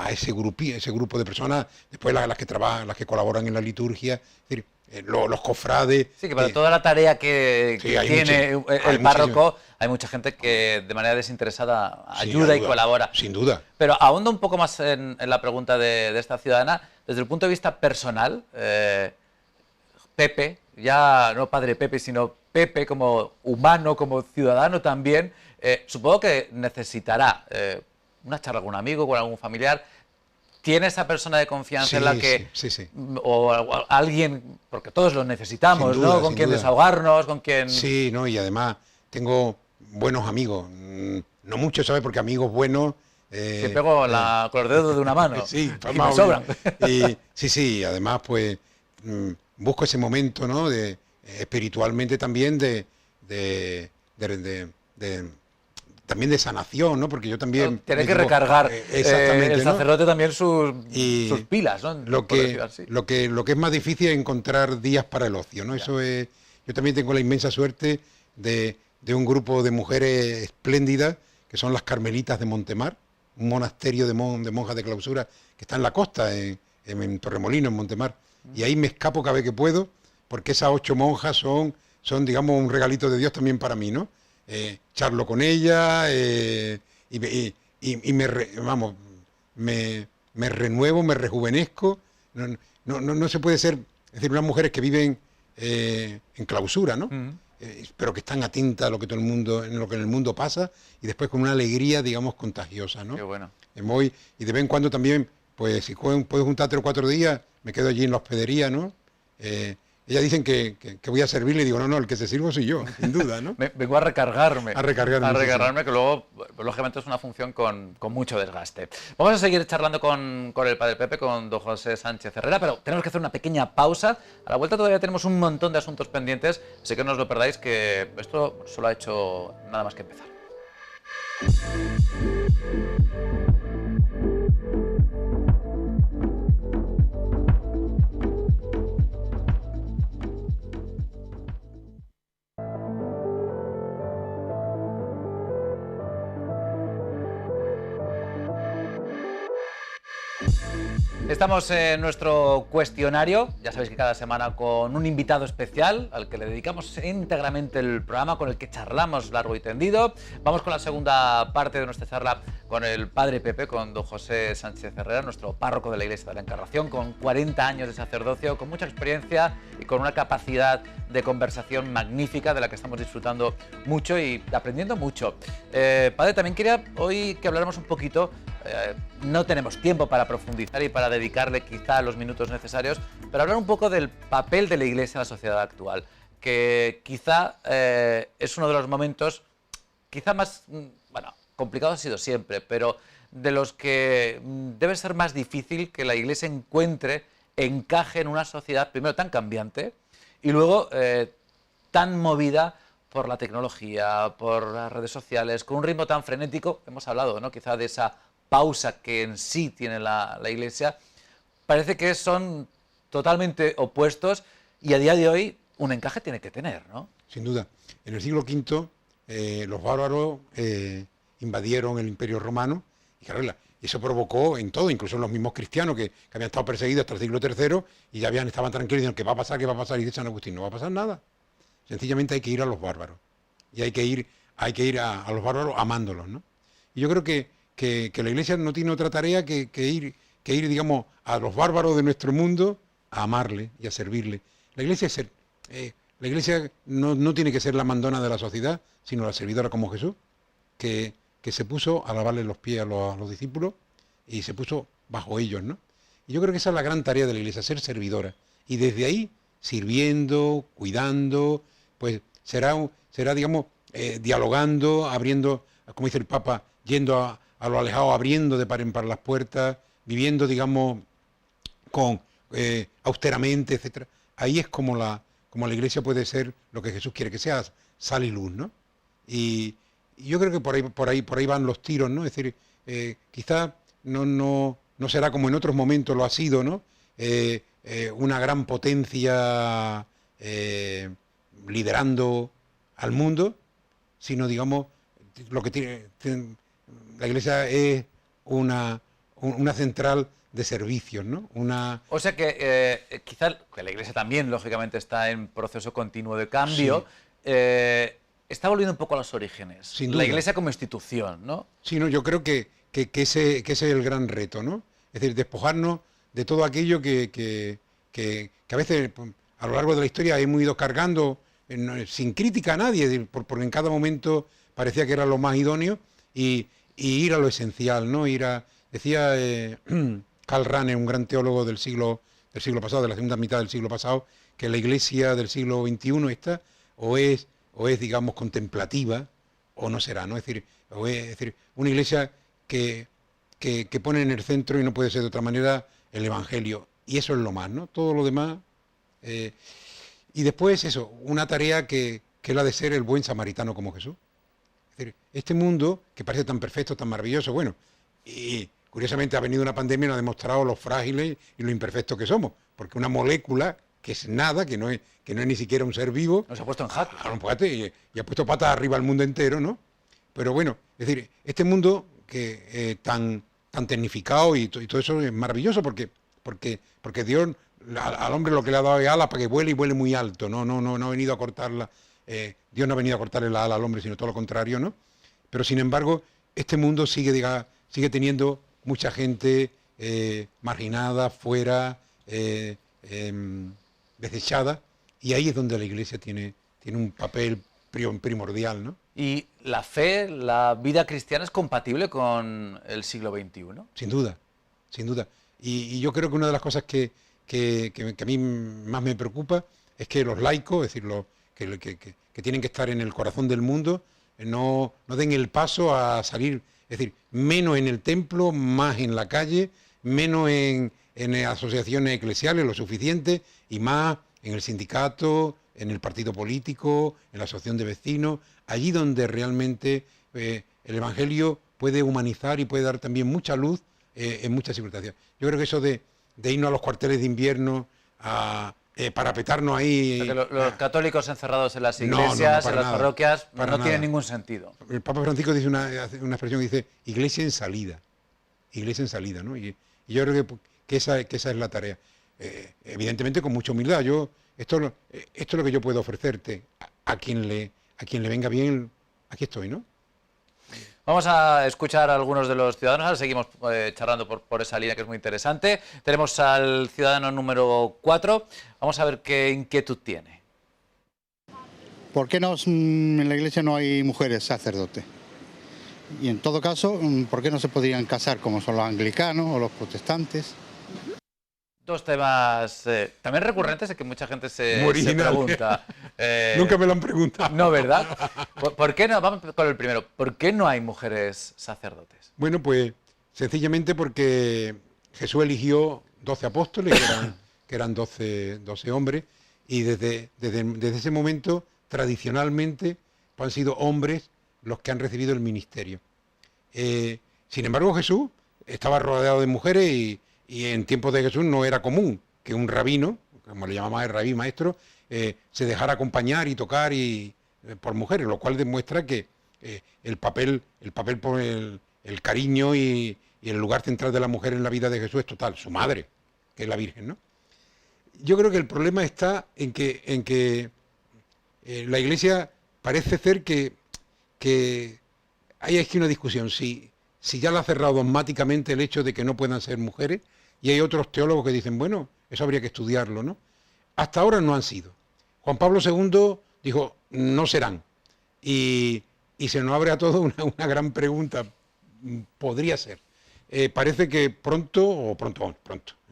ese grupo de personas, después las que trabajan, las que colaboran en la liturgia, es decir, los cofrades. Sí, que para toda la tarea que tiene el párroco, hay mucha gente que de manera desinteresada ayuda y colabora. Sin duda. Pero ahondo un poco más en la pregunta de esta ciudadana, desde el punto de vista personal, Pepe, ya no padre Pepe, sino Pepe como humano, como ciudadano también, supongo que necesitará una charla con un amigo, con algún familiar. ¿Tiene esa persona de confianza en la que... Sí. O alguien, porque todos lo necesitamos, Sin duda, ¿no? Con quien desahogarnos, con quien... Sí, no, y además tengo buenos amigos, no muchos, ¿sabes? Porque amigos buenos... que pego con los dedos de una mano. Sí, y me sobran. Sí, además pues busco ese momento, ¿no? Espiritualmente también también de sanación, ¿no? Porque yo también... Tiene que recargar exactamente, el sacerdote, ¿no? También sus pilas, ¿no? Lo que es más difícil es encontrar días para el ocio, ¿no? Ya. Eso es... Yo también tengo la inmensa suerte de un grupo de mujeres espléndidas, que son las Carmelitas de Montemar, un monasterio de monjas de clausura que está en la costa, en Torremolinos, en Montemar. Y ahí me escapo cada vez que puedo, porque esas 8 monjas son, digamos, un regalito de Dios también para mí, ¿no? Charlo con ella y me renuevo, me rejuvenezco. No se puede ser, es decir, unas mujeres que viven en clausura, ¿no? Pero que están atentas a lo que todo el mundo, en lo que en el mundo pasa, y después con una alegría, digamos, contagiosa, ¿no? Qué bueno. Y de vez en cuando también, pues si puedo juntar 3 o 4 días, me quedo allí en la hospedería, ¿no? Ellas dicen que voy a servirle y digo, no, el que se sirvo soy yo, sin duda, ¿no? Vengo a recargarme. A recargarme, que luego, lógicamente, es una función con mucho desgaste. Vamos a seguir charlando con el padre Pepe, con don José Sánchez Herrera, pero tenemos que hacer una pequeña pausa. A la vuelta todavía tenemos un montón de asuntos pendientes, así que no os lo perdáis, que esto solo ha hecho nada más que empezar. Estamos en nuestro cuestionario, ya sabéis que cada semana con un invitado especial al que le dedicamos íntegramente el programa, con el que charlamos largo y tendido. Vamos con la segunda parte de nuestra charla con el padre Pepe, con don José Sánchez Herrera, nuestro párroco de la Iglesia de la Encarnación, con 40 años de sacerdocio, con mucha experiencia y con una capacidad de conversación magnífica de la que estamos disfrutando mucho y aprendiendo mucho. Padre, también quería hoy que habláramos un poquito, no tenemos tiempo para profundizar y para dedicarle quizá los minutos necesarios, pero hablar un poco del papel de la Iglesia en la sociedad actual, que quizá es uno de los momentos quizá más, bueno, complicado ha sido siempre, pero de los que debe ser más difícil que la Iglesia encaje en una sociedad primero tan cambiante y luego tan movida por la tecnología, por las redes sociales, con un ritmo tan frenético. Hemos hablado, ¿no?, quizá de esa pausa que en sí tiene la Iglesia. Parece que son totalmente opuestos y a día de hoy un encaje tiene que tener, ¿no? Sin duda. En el siglo V los bárbaros invadieron el Imperio Romano y claro, eso provocó en todo, incluso en los mismos cristianos que habían estado perseguidos hasta el siglo III y ya estaban tranquilos diciendo ¿qué va a pasar? ¿Qué va a pasar? Y dice San Agustín, no va a pasar nada. Sencillamente hay que ir a los bárbaros y hay que ir a los bárbaros amándolos, ¿no? Y yo creo que la Iglesia no tiene otra tarea que ir, digamos, a los bárbaros de nuestro mundo a amarle y a servirle. La Iglesia la Iglesia no tiene que ser la mandona de la sociedad, sino la servidora como Jesús, que se puso a lavarle los pies a los discípulos y se puso bajo ellos, ¿no? Y yo creo que esa es la gran tarea de la Iglesia, ser servidora. Y desde ahí, sirviendo, cuidando, pues será digamos, dialogando, abriendo, como dice el Papa, yendo a lo alejado, abriendo de par en par las puertas, viviendo, digamos, con austeramente, etcétera. Ahí es como la Iglesia puede ser lo que Jesús quiere que sea, sal y luz, ¿no? Y yo creo que por ahí van los tiros, ¿no? Es decir, quizá no será como en otros momentos lo ha sido, ¿no? Una gran potencia liderando al mundo, sino, digamos, lo que tiene la Iglesia es una central de servicios, ¿no? O sea que quizá que la Iglesia también, lógicamente, está en proceso continuo de cambio, Sí. Está volviendo un poco a los orígenes. Sin duda. La Iglesia como institución, ¿no? Sí, no, yo creo que ese es el gran reto, ¿no? Es decir, despojarnos de todo aquello que a veces a lo largo de la historia hemos ido cargando sin crítica a nadie, es decir, porque en cada momento parecía que era lo más idóneo, y ir a lo esencial, ¿no? Decía Karl Rahner, un gran teólogo del siglo pasado, de la segunda mitad del siglo pasado, que la Iglesia del siglo XXI esta o es, digamos, contemplativa, o no será, ¿no? Es decir, una Iglesia que pone en el centro, y no puede ser de otra manera, el Evangelio. Y eso es lo más, ¿no? Todo lo demás. Y después eso, una tarea que es la de ser el buen samaritano como Jesús. Es decir, este mundo que parece tan perfecto, tan maravilloso, bueno, y curiosamente ha venido una pandemia y nos ha demostrado lo frágiles y lo imperfectos que somos, porque una molécula que es nada, que no es ni siquiera un ser vivo, Nos ha puesto en jaque. y ha puesto patas arriba al mundo entero, ¿no? Pero bueno, es decir, este mundo que tan tecnificado y todo eso es maravilloso, porque Dios al hombre lo que le ha dado es alas para que vuele, y vuele muy alto, no ha venido a cortarla, Dios no ha venido a cortarle la ala al hombre, sino todo lo contrario, ¿no? Pero sin embargo, este mundo sigue teniendo mucha gente marginada, fuera, desechada, y ahí es donde la Iglesia tiene un papel primordial, ¿no? ¿Y la fe, la vida cristiana es compatible con el siglo XXI? Sin duda, sin duda. Y yo creo que una de las cosas que a mí más me preocupa es que los laicos, es decir, que tienen que estar en el corazón del mundo, no den el paso a salir, es decir, menos en el templo, más en la calle, menos en asociaciones eclesiales, lo suficiente, y más en el sindicato, en el partido político, en la asociación de vecinos, allí donde realmente el Evangelio puede humanizar y puede dar también mucha luz en muchas circunstancias. Yo creo que eso de irnos a los cuarteles de invierno, para petarnos ahí... O sea, que los católicos encerrados en las iglesias, en las parroquias, no tiene ningún sentido. El Papa Francisco dice una expresión que dice iglesia en salida, ¿no? Y yo creo que esa es la tarea. Evidentemente con mucha humildad. Esto es lo que yo puedo ofrecerte. A quien le venga bien, aquí estoy, ¿no? Vamos a escuchar a algunos de los ciudadanos, ahora seguimos charlando por esa línea que es muy interesante. Tenemos al ciudadano número 4, vamos a ver qué inquietud tiene. ¿Por qué en la iglesia no hay mujeres sacerdotes? Y en todo caso, ¿por qué no se podrían casar como son los anglicanos o los protestantes? Dos temas también recurrentes que mucha gente se pregunta. Nunca me lo han preguntado. No, ¿verdad? ¿Por qué no? Vamos con el primero. ¿Por qué no hay mujeres sacerdotes? Bueno, pues sencillamente porque Jesús eligió 12 apóstoles, que eran 12 hombres, y desde ese momento, tradicionalmente, han sido hombres los que han recibido el ministerio. Sin embargo, Jesús estaba rodeado de mujeres, y en tiempos de Jesús no era común que un rabino, como le llamamos el rabí maestro, se dejara acompañar y tocar por mujeres, lo cual demuestra que el papel por el cariño y el lugar central de la mujer en la vida de Jesús es total, su madre, que es la Virgen, ¿no? Yo creo que el problema está en que la Iglesia parece ser que hay aquí una discusión, si ya la ha cerrado dogmáticamente el hecho de que no puedan ser mujeres, y hay otros teólogos que dicen, bueno, eso habría que estudiarlo, ¿no? Hasta ahora no han sido. Juan Pablo II dijo, no serán. Y se nos abre a todos una gran pregunta. Podría ser. Parece que pronto,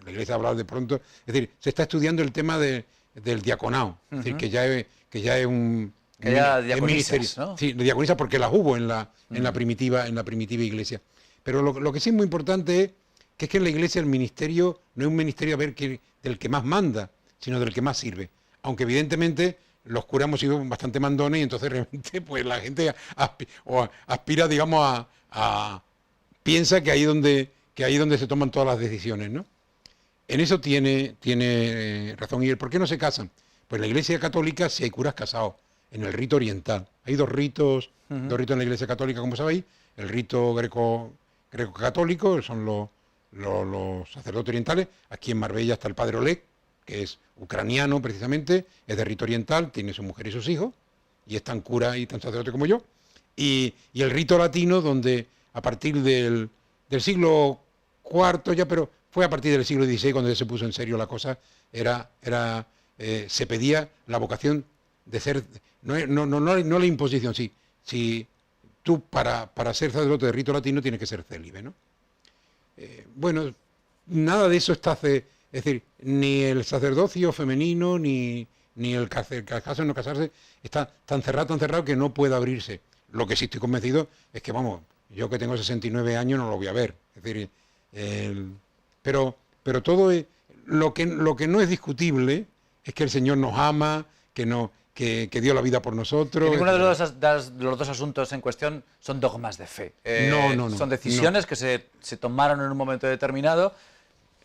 la Iglesia ha hablado de pronto, es decir, se está estudiando el tema del diaconado, es decir, que ya es un que ya es diaconisas, ministerio. ¿no? Sí, diaconisa porque las hubo en la primitiva Iglesia. Pero lo que sí es muy importante es que en la Iglesia el ministerio no es un ministerio del que más manda, sino del que más sirve. Aunque evidentemente los curas hemos sido bastante mandones y entonces realmente pues la gente aspira, digamos, piensa que ahí es donde se toman todas las decisiones, ¿no? En eso tiene razón. ¿Y por qué no se casan? Pues en la Iglesia Católica sí hay curas casados, en el rito oriental. Hay dos ritos en la Iglesia Católica, como sabéis. El rito greco-católico, son los sacerdotes orientales. Aquí en Marbella está el padre Oleg, que es ucraniano precisamente, es de rito oriental, tiene su mujer y sus hijos, y es tan cura y tan sacerdote como yo. Y el rito latino, donde a partir del siglo IV ya, pero fue a partir del siglo XVI cuando ya se puso en serio la cosa, se pedía la vocación de ser, no la imposición, sí, si tú para ser sacerdote de rito latino tienes que ser célibe, ¿no? Bueno, nada de eso está, es decir, ni el sacerdocio femenino, ni el casarse o no casarse, está tan cerrado que no puede abrirse. Lo que sí estoy convencido es que, vamos, yo que tengo 69 años no lo voy a ver. Es decir, pero todo lo que no es discutible es que el Señor nos ama, que dio la vida por nosotros. Que ninguno de los dos asuntos en cuestión son dogmas de fe. No. Son decisiones que se tomaron en un momento determinado.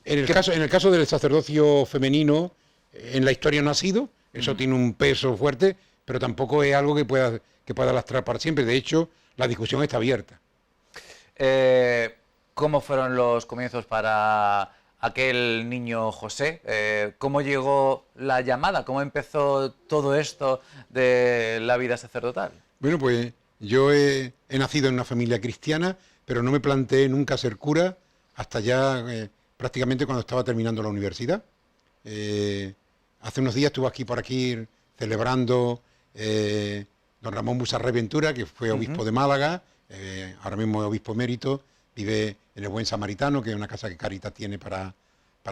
En el caso del sacerdocio femenino, en la historia no ha sido, eso tiene un peso fuerte, pero tampoco es algo que pueda lastrar para siempre. De hecho, la discusión está abierta. ¿Cómo fueron los comienzos para aquel niño José? ¿Cómo llegó la llamada? ¿Cómo empezó todo esto de la vida sacerdotal? Bueno, pues yo he nacido en una familia cristiana, pero no me planteé nunca ser cura hasta ya prácticamente cuando estaba terminando la universidad. Hace unos días estuve por aquí celebrando don Ramón Busarré Ventura, que fue obispo de Málaga, ahora mismo es obispo emérito, vive en el Buen Samaritano, que es una casa que Cáritas tiene para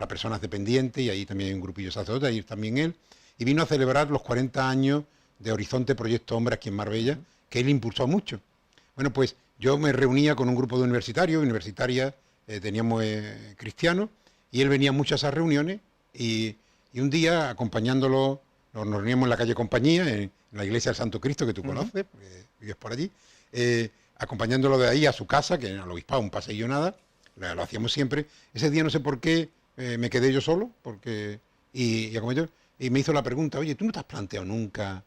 personas dependientes, y ahí también hay un grupillo sacerdote, ahí también él, y vino a celebrar los 40 años de Horizonte Proyecto Hombre aquí en Marbella, que él impulsó mucho. Bueno, pues yo me reunía con un grupo de universitarias, teníamos cristianos, y él venía mucho a esas reuniones, y un día, acompañándolo, nos reuníamos en la calle Compañía, en la iglesia del Santo Cristo, que tú conoces, porque vives por allí, acompañándolo de ahí a su casa, que era el obispado, un paseillo nada, lo hacíamos siempre. Ese día no sé por qué me quedé yo solo, y me hizo la pregunta, oye, ¿tú no te has planteado nunca?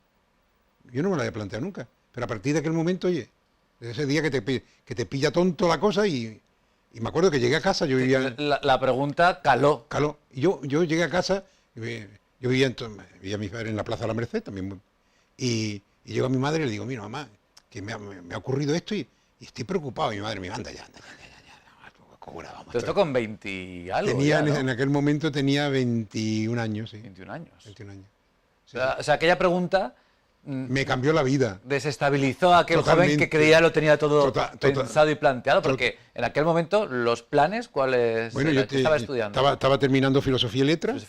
Yo no me lo había planteado nunca, pero a partir de aquel momento, oye, de ese día que te pilla tonto la cosa, y me acuerdo que llegué a casa, yo vivía... La pregunta caló. Y yo llegué a casa, yo vivía mi padre en la Plaza de la Merced también, y llego a mi madre y le digo, mira, mamá, que me ha ocurrido esto y estoy preocupado. Y mi madre me anda ya. Todo esto con 20 y algo. En aquel momento tenía 21 años, sí. 21 años. 21 años. Sí. O sea, aquella pregunta... me cambió la vida. Desestabilizó a aquel joven que creía lo tenía todo pensado y planteado, porque en aquel momento los planes, ¿cuáles? Bueno, yo estaba estudiando. Estaba terminando Filosofía y Letras.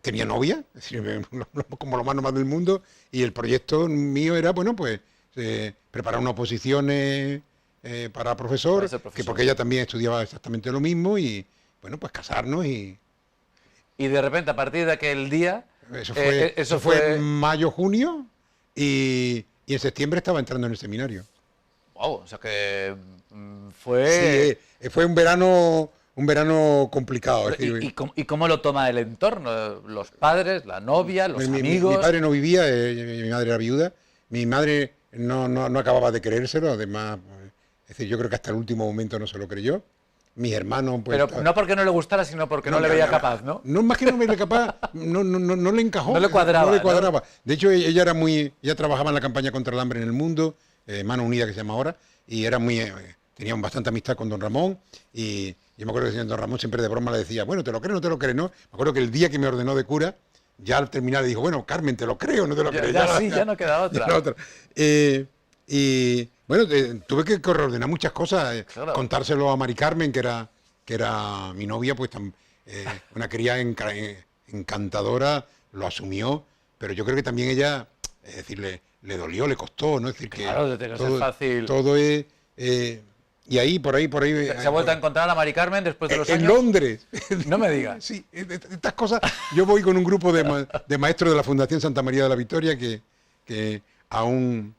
Tenía novia, es decir, como lo más normal del mundo, y el proyecto mío era, bueno, pues preparar unas oposiciones para profesor, que porque ella también estudiaba exactamente lo mismo, y bueno, pues casarnos y de repente, a partir de aquel día... Eso fue en mayo, junio, y en septiembre estaba entrando en el seminario. Wow, o sea que fue... Sí, fue un verano complicado. ¿Y cómo lo toma el entorno? ¿Los padres, la novia, los amigos? Mi padre no vivía, mi madre era viuda. Mi madre no acababa de creérselo, además, es decir, yo creo que hasta el último momento no se lo creyó. Mis hermanos... Pues, pero no porque no le gustara, sino porque no le veía capaz, ¿no? No, más que no me veía capaz, no le encajó. No le cuadraba. No le cuadraba. ¿No? De hecho, ella trabajaba en la campaña contra el hambre en el mundo, Mano Unida, que se llama ahora, y era tenía bastante amistad con don Ramón, y yo me acuerdo que don Ramón siempre de broma le decía, bueno, ¿te lo crees o no te lo crees? ¿No? Me acuerdo que el día que me ordenó de cura, ya al terminar le dijo, bueno, Carmen, te lo creo, no te lo creo. Ya no queda otra. Ya otra. Y bueno, tuve que reordenar muchas cosas, Claro. contárselo a Mari Carmen, que era mi novia, pues una cría encantadora, lo asumió, pero yo creo que también ella, es decir, le dolió, le costó, ¿no? Es decir, que Claro, que no es fácil. todo es... y ahí, por ahí... ¿Se ha vuelto a encontrar a Mari Carmen después de los en años? Londres. No me digas. Sí, estas cosas. Yo voy con un grupo de maestros de la Fundación Santa María de la Victoria que a un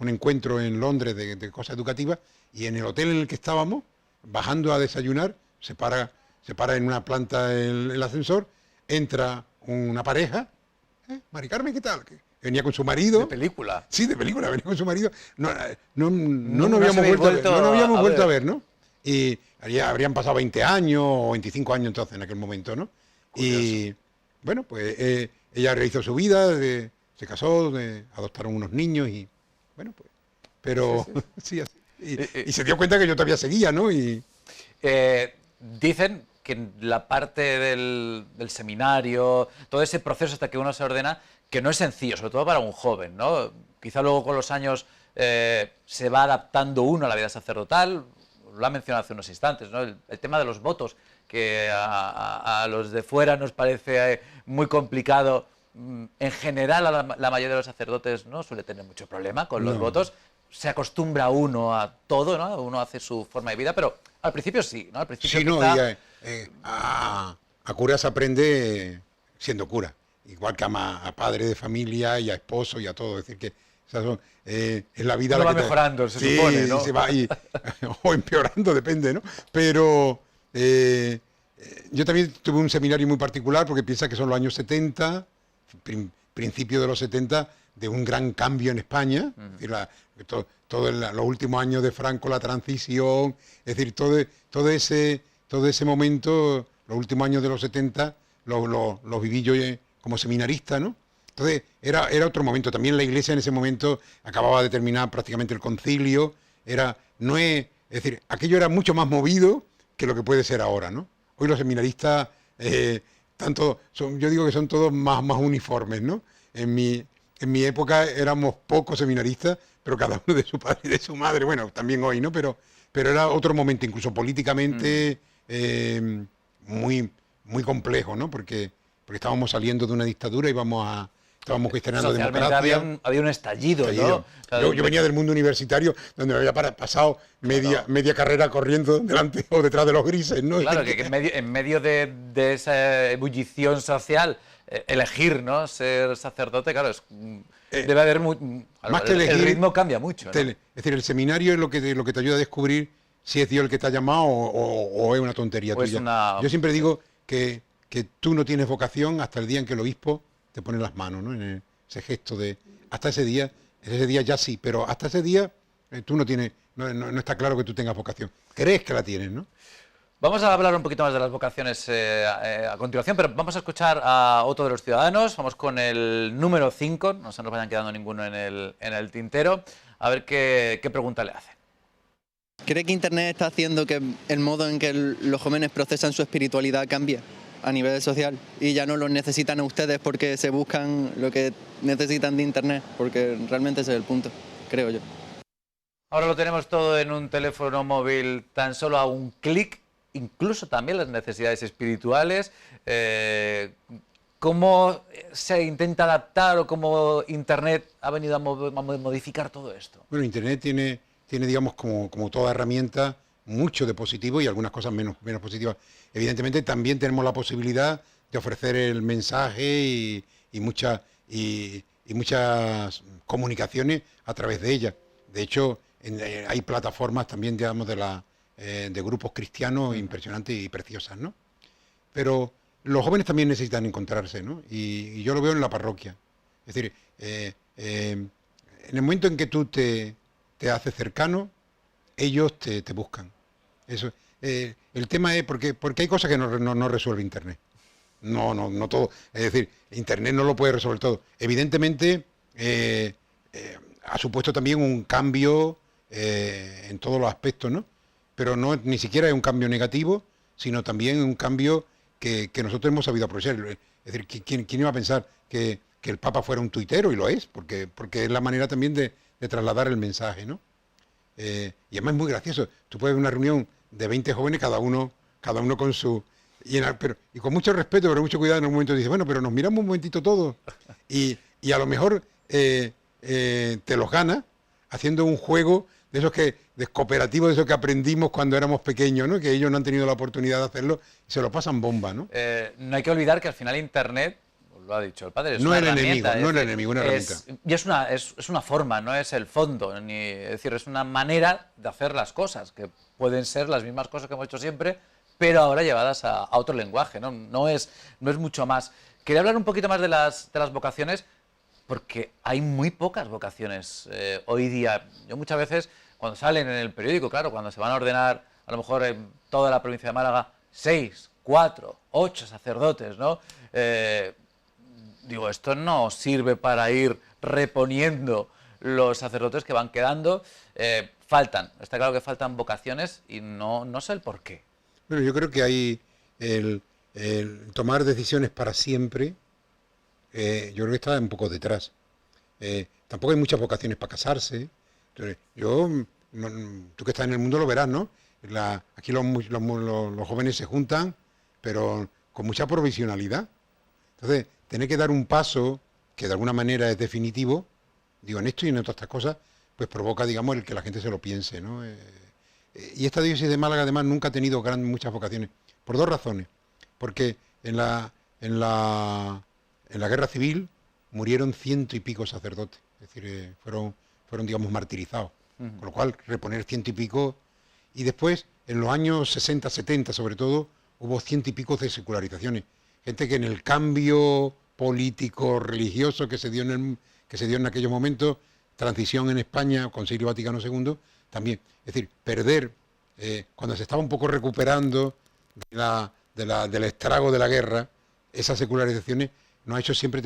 encuentro en Londres de cosas educativas, y en el hotel en el que estábamos, bajando a desayunar, se para en una planta el ascensor, entra una pareja, Mari Carmen, ¿qué tal? Que venía con su marido. De película. Sí, de película, venía con su marido. No No nos se habéis habíamos vuelto a ver. ver, ¿no? Y habrían pasado 20 años o 25 años entonces en aquel momento, ¿no? Curioso. Y bueno, pues ella realizó su vida, se casó, adoptaron unos niños y bueno, pues... Pero sí, así. Y se dio cuenta que yo todavía seguía, ¿no? Y Dicen que en la parte del seminario, todo ese proceso hasta que uno se ordena, que no es sencillo, sobre todo para un joven, ¿no? Quizá luego con los años se va adaptando uno a la vida sacerdotal. Lo ha mencionado hace unos instantes, ¿no? El tema de los votos, que a los de fuera nos parece muy complicado. En general, la mayoría de los sacerdotes no suele tener mucho problema con los votos. Se acostumbra uno a todo, ¿no? Uno hace su forma de vida, pero al principio sí, ¿no? Al principio sí, no, quizá... a cura se aprende siendo cura, igual que a padre de familia y a esposo y a todo. Es decir, que es la vida Uno la va que mejorando, se supone, ¿no? Se va o empeorando, depende, ¿no? Pero yo también tuve un seminario muy particular, porque piensa que son los años 70, principio de los 70, de un gran cambio en España. Es decir, los últimos años de Franco, la transición, es decir, todo ese momento, los últimos años de los 70, lo viví yo como seminarista, ¿no? Entonces, era otro momento. También la Iglesia en ese momento acababa de terminar prácticamente el concilio. Es decir, aquello era mucho más movido que lo que puede ser ahora, ¿no? Hoy los seminaristas, yo digo que son todos más uniformes, ¿no? En mi época éramos pocos seminaristas, pero cada uno de su padre y de su madre. Bueno, también hoy, ¿no? Pero era otro momento, incluso políticamente, muy, muy complejo, ¿no? Porque estábamos saliendo de una dictadura y estábamos cuestionando democracia. Había un estallido, ¿no? Yo venía del mundo universitario, donde me había pasado media carrera corriendo delante o detrás de los grises, ¿no? Claro, que en medio de esa ebullición social, elegir, ¿no? Ser sacerdote, claro, debe haber más que elegir, el ritmo cambia mucho, ¿no? Es decir, el seminario es lo que te ayuda a descubrir si es Dios el que te ha llamado o es una tontería tuya. Yo siempre digo que tú no tienes vocación hasta el día en que el obispo te pone las manos, ¿no? En ese gesto de... Hasta ese día ya sí, pero hasta ese día tú no está claro que tú tengas vocación. Crees que la tienes, ¿no? Vamos a hablar un poquito más de las vocaciones a continuación, pero vamos a escuchar a otro de los ciudadanos. Vamos con el número 5, no se nos vayan quedando ninguno en el tintero, a ver qué pregunta le hacen. ¿Cree que Internet está haciendo que el modo en que los jóvenes procesan su espiritualidad cambie a nivel social y ya no los necesitan a ustedes porque se buscan lo que necesitan de Internet? Porque realmente ese es el punto, creo yo. Ahora lo tenemos todo en un teléfono móvil, tan solo a un clic, incluso también las necesidades espirituales. ¿Cómo se intenta adaptar o cómo Internet ha venido a modificar todo esto? Bueno, Internet tiene digamos, como toda herramienta, mucho de positivo y algunas cosas menos positivas. Evidentemente también tenemos la posibilidad de ofrecer el mensaje y muchas comunicaciones a través de ella. De hecho, hay plataformas también, digamos, de grupos cristianos impresionantes y preciosas, ¿no? Pero los jóvenes también necesitan encontrarse, ¿no? Y yo lo veo en la parroquia. Es decir, en el momento en que tú te haces cercano, ellos te buscan. Eso. El tema es porque hay cosas que no resuelve Internet. No todo. Es decir, Internet no lo puede resolver todo. Evidentemente, ha supuesto también un cambio en todos los aspectos, ¿no? Pero ni siquiera es un cambio negativo, sino también un cambio que nosotros hemos sabido aprovechar. Es decir, ¿quién iba a pensar que el Papa fuera un tuitero? Y lo es, porque es la manera también de trasladar el mensaje, ¿no? Y además es muy gracioso. Tú puedes ver una reunión de 20 jóvenes, cada uno con su... Y con mucho respeto, pero mucho cuidado, en un momento dice, bueno, pero nos miramos un momentito todos. Y a lo mejor te los ganas haciendo un juego de esos de cooperativo, de esos que aprendimos cuando éramos pequeños, ¿no? Que ellos no han tenido la oportunidad de hacerlo y se lo pasan bomba, ¿no? No hay que olvidar que al final Internet, lo ha dicho el padre, es no una es el herramienta. enemigo, no es el enemigo, una herramienta. Y es una forma, no es el fondo. Es decir, es una manera de hacer las cosas, que pueden ser las mismas cosas que hemos hecho siempre, pero ahora llevadas a otro lenguaje, ¿no? No es mucho más. Quería hablar un poquito más de las vocaciones, porque hay muy pocas vocaciones hoy día. Yo muchas veces, cuando salen en el periódico, claro, cuando se van a ordenar, a lo mejor en toda la provincia de Málaga, 6, 4, 8 sacerdotes, ¿no? Digo, esto no sirve para ir reponiendo los sacerdotes que van quedando. Faltan, está claro que faltan vocaciones y no sé el por qué. Bueno, yo creo que hay el tomar decisiones para siempre, yo creo que está un poco detrás. Tampoco hay muchas vocaciones para casarse. Entonces, tú que estás en el mundo lo verás, ¿no? Aquí los jóvenes se juntan, pero con mucha provisionalidad. Entonces, tener que dar un paso que de alguna manera es definitivo, digo, en esto y en otras cosas, pues provoca, digamos, el que la gente se lo piense, ¿no? Y esta diócesis de Málaga, además, nunca ha tenido muchas vocaciones, por dos razones. Porque en la guerra civil murieron 100 y pico sacerdotes, es decir, fueron, digamos, martirizados. Con lo cual, reponer 100 y pico. Y después, en los años 60, 70, sobre todo, hubo 100 y pico de secularizaciones. Gente que en el cambio político, religioso que se dio en aquellos momentos, transición en España, Concilio Vaticano II, también. Es decir, perder, cuando se estaba un poco recuperando del estrago de la guerra, esas secularizaciones nos ha hecho siempre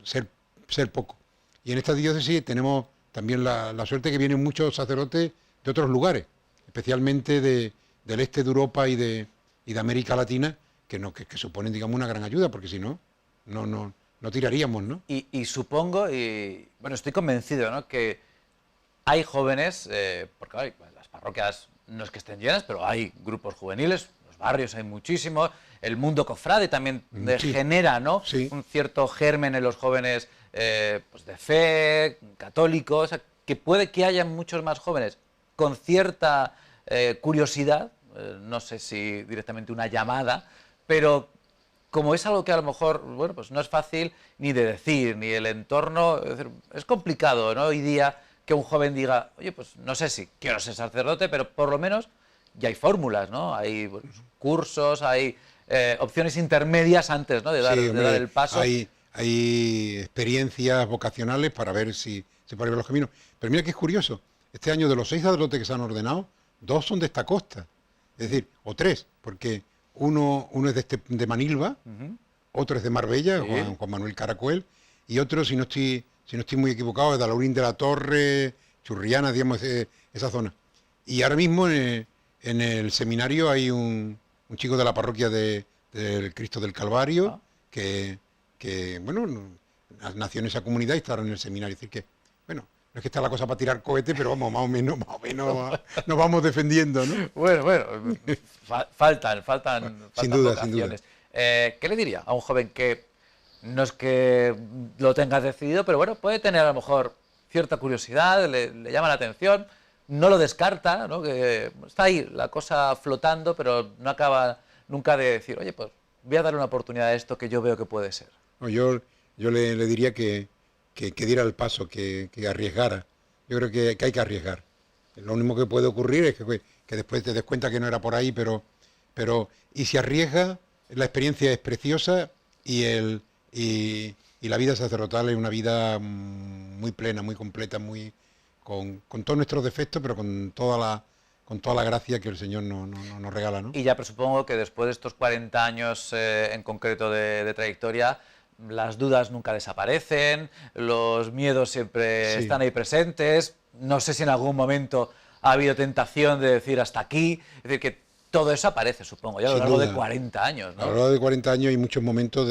ser poco. Y en esta diócesis tenemos también la suerte que vienen muchos sacerdotes de otros lugares, especialmente del este de Europa y de América Latina, que suponen, digamos, una gran ayuda, porque si no tiraríamos, ¿no? Y supongo, bueno, estoy convencido, ¿no?, que hay jóvenes, porque las parroquias no es que estén llenas, pero hay grupos juveniles, los barrios hay muchísimos, el mundo cofrade también genera, ¿no?, un cierto germen en los jóvenes, pues de fe, católicos, o sea, que puede que haya muchos más jóvenes con cierta curiosidad, no sé si directamente una llamada, pero como es algo que a lo mejor, bueno, pues no es fácil ni de decir, ni el entorno, es complicado, ¿no?, hoy día que un joven diga, oye, pues no sé si quiero ser sacerdote, pero por lo menos ya hay fórmulas, ¿no? Hay cursos, hay opciones intermedias antes, ¿no?, de dar el paso. Hay experiencias vocacionales para ver si se puede ver los caminos. Pero mira que es curioso, este año de los 6 sacerdotes que se han ordenado, 2 son de esta costa, es decir, o 3, porque uno es de Manilva, otro es de Marbella, Juan Manuel Caracuel, y otro, si no estoy muy equivocado, es de Alaurín de la Torre, Churriana, digamos, esa zona. Y ahora mismo en el seminario hay un chico de la parroquia del Cristo del Calvario, que bueno, nació en esa comunidad y está ahora en el seminario. Es decir que, bueno, no es que está la cosa para tirar cohetes, pero vamos, más o menos nos vamos defendiendo, ¿no? Bueno, faltan sin duda, vocaciones. sin duda. ¿Qué le diría a un joven que no es que lo tengas decidido, pero bueno, puede tener a lo mejor cierta curiosidad, le llama la atención, no lo descarta, ¿no?, que está ahí la cosa flotando, pero no acaba nunca de decir, oye, pues voy a darle una oportunidad a esto que yo veo que puede ser? No, yo le diría que diera el paso, que arriesgara. Yo creo que hay que arriesgar. Lo único que puede ocurrir es que después te des cuenta que no era por ahí, pero y si arriesga, la experiencia es preciosa y la vida sacerdotal es una vida muy plena, muy completa, con todos nuestros defectos, pero con toda la gracia que el Señor nos regala, ¿no? Y ya presupongo que después de estos 40 años en concreto de trayectoria, las dudas nunca desaparecen, los miedos siempre están ahí presentes. No sé si en algún momento ha habido tentación de decir hasta aquí. Es decir, que todo eso aparece, supongo, ya a lo Sin largo de duda. 40 años, A lo ¿no? largo de 40 años hay muchos momentos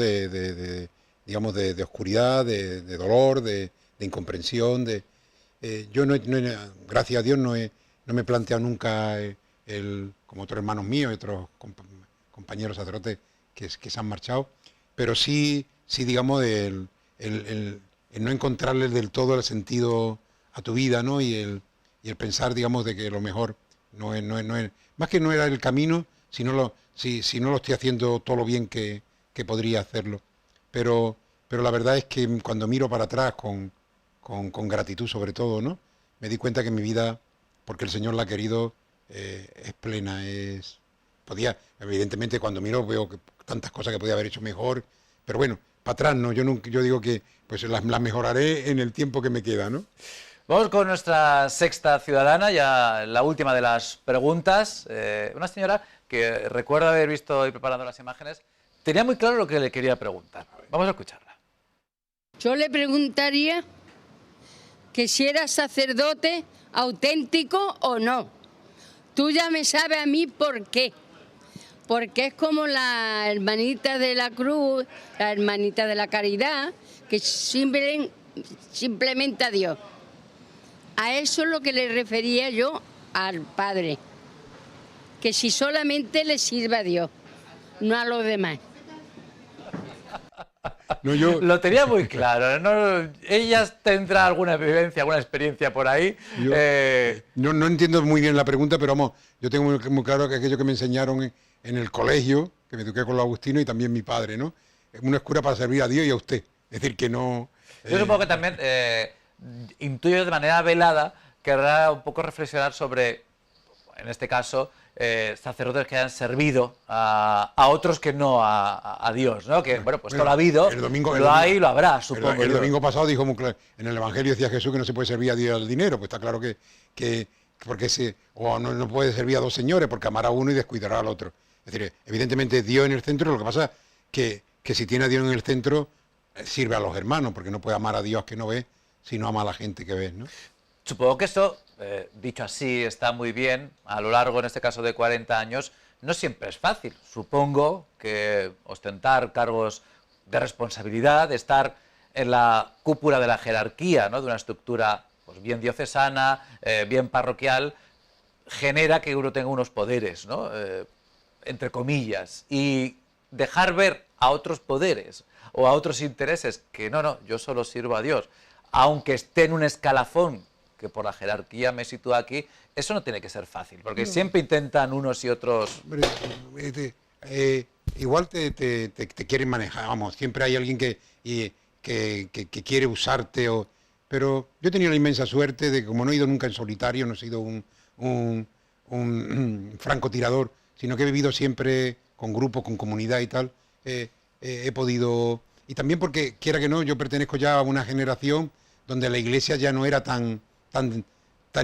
digamos, de oscuridad, de dolor, de incomprensión. Yo gracias a Dios no me he planteado nunca como otros hermanos míos y otros compañeros sacerdotes que se han marchado, pero sí digamos, el no encontrarle del todo el sentido a tu vida, ¿no? Y el pensar, digamos, de que lo mejor más que no era el camino, si no lo estoy haciendo todo lo bien que podría hacerlo. Pero la verdad es que cuando miro para atrás con gratitud sobre todo, ¿no? Me di cuenta que mi vida, porque el Señor la ha querido, es plena, evidentemente cuando miro veo que tantas cosas que podía haber hecho mejor, pero bueno, para atrás no, yo digo que pues las mejoraré en el tiempo que me queda, ¿no? Vamos con nuestra sexta ciudadana, ya la última de las preguntas. Una señora que recuerda haber visto y preparado las imágenes, tenía muy claro lo que le quería preguntar. Vamos a escucharla. Yo le preguntaría que si era sacerdote auténtico o no. Tú ya me sabes a mí por qué. Porque es como la hermanita de la cruz, la hermanita de la caridad, que simplemente a Dios. A eso es lo que le refería yo al Padre. Que si solamente le sirve a Dios, no a los demás. No, yo, Lo tenía muy claro, ¿no? Ella tendrá alguna vivencia, alguna experiencia por ahí. yo no entiendo muy bien la pregunta, pero vamos, yo tengo muy claro que aquello que me enseñaron en el colegio, que me eduqué con los agustinos y también mi padre, ¿no? Una escuela para servir a Dios y a usted. Es decir, que no... Yo supongo que también intuyo de manera velada, querrá un poco reflexionar sobre, en este caso, sacerdotes que han servido a otros que no a Dios, ¿no? Que, bueno, pues todo lo ha habido, lo hay y lo habrá, supongo. El yo. domingo pasado dijo muy claro, en el Evangelio decía Jesús que no se puede servir a Dios al dinero, pues está claro que porque no puede servir a dos señores, porque amará a uno y descuidará al otro. Es decir, evidentemente Dios en el centro, lo que pasa que si tiene a Dios en el centro, sirve a los hermanos, porque no puede amar a Dios que no ve, sino ama a la gente que ve, ¿no? Supongo que esto, dicho así, está muy bien. A lo largo, en este caso, de 40 años, no siempre es fácil. Supongo que ostentar cargos de responsabilidad, estar en la cúpula de la jerarquía, ¿no? De una estructura pues, bien diocesana, bien parroquial, genera que uno tenga unos poderes, ¿no? Entre comillas. Y dejar ver a otros poderes o a otros intereses que no, yo solo sirvo a Dios, aunque esté en un escalafón que por la jerarquía me sitúa aquí, eso no tiene que ser fácil, porque siempre intentan unos y otros... Hombre, igual te quieren manejar, vamos, siempre hay alguien que quiere usarte, pero yo he tenido la inmensa suerte de que como no he ido nunca en solitario, no he sido un francotirador, sino que he vivido siempre con grupos, con comunidad y tal, he podido... Y también porque, quiera que no, yo pertenezco ya a una generación donde la Iglesia ya no era tan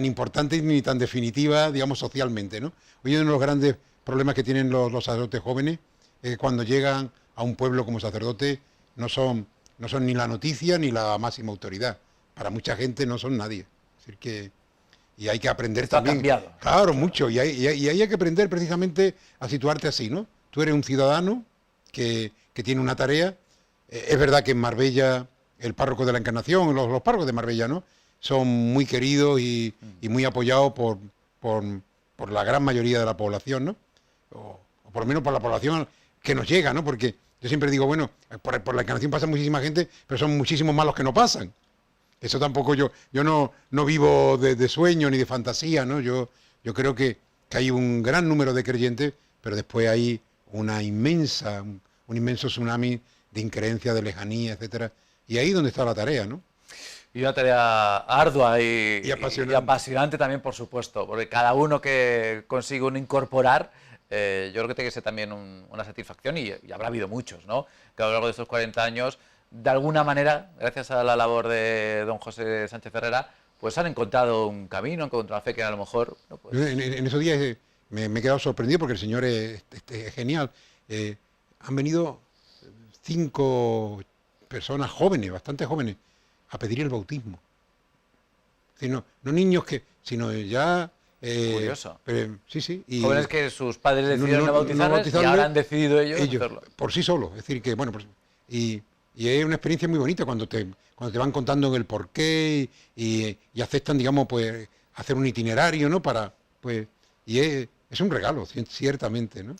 importante ni tan definitiva, digamos, socialmente, ¿no? Hoy uno de los grandes problemas que tienen los sacerdotes jóvenes es que cuando llegan a un pueblo como sacerdote no son ni la noticia ni la máxima autoridad. Para mucha gente no son nadie. Es decir, que... Y hay que aprender Esto también. ha cambiado. Claro, mucho. Y ahí hay que aprender precisamente a situarte así, ¿no? Tú eres un ciudadano que tiene una tarea. Es verdad que en Marbella, el párroco de la Encarnación, los párrocos de Marbella, ¿no? Son muy queridos y muy apoyados por la gran mayoría de la población, ¿no? O por lo menos por la población que nos llega, ¿no? Porque yo siempre digo, bueno, por la Encarnación pasa muchísima gente, pero son muchísimos más los que no pasan. Eso tampoco yo no vivo de sueño ni de fantasía, ¿no? Yo creo que hay un gran número de creyentes, pero después hay un inmenso tsunami de increencia, de lejanía, etcétera. Y ahí es donde está la tarea, ¿no? Y una tarea ardua y apasionante también, por supuesto, porque cada uno que consigue un incorporar, yo creo que tiene que ser también una satisfacción, y habrá habido muchos, ¿no? Que a lo largo de estos 40 años, de alguna manera, gracias a la labor de don José Sánchez Ferrera, pues han encontrado un camino, han encontrado una fe que a lo mejor... No, pues... en esos días me he quedado sorprendido porque el señor es genial. Han venido 5 personas jóvenes, bastante jóvenes, a pedir el bautismo. No niños sino ya Curioso. Sí, sí. Y jóvenes que sus padres decidieron no bautizarles y ahora han decidido ellos hacerlo. Por sí solos. Es decir, que bueno, y es una experiencia muy bonita cuando te van contando el porqué y aceptan, digamos, pues hacer un itinerario, ¿no? Y es un regalo, ciertamente, ¿no?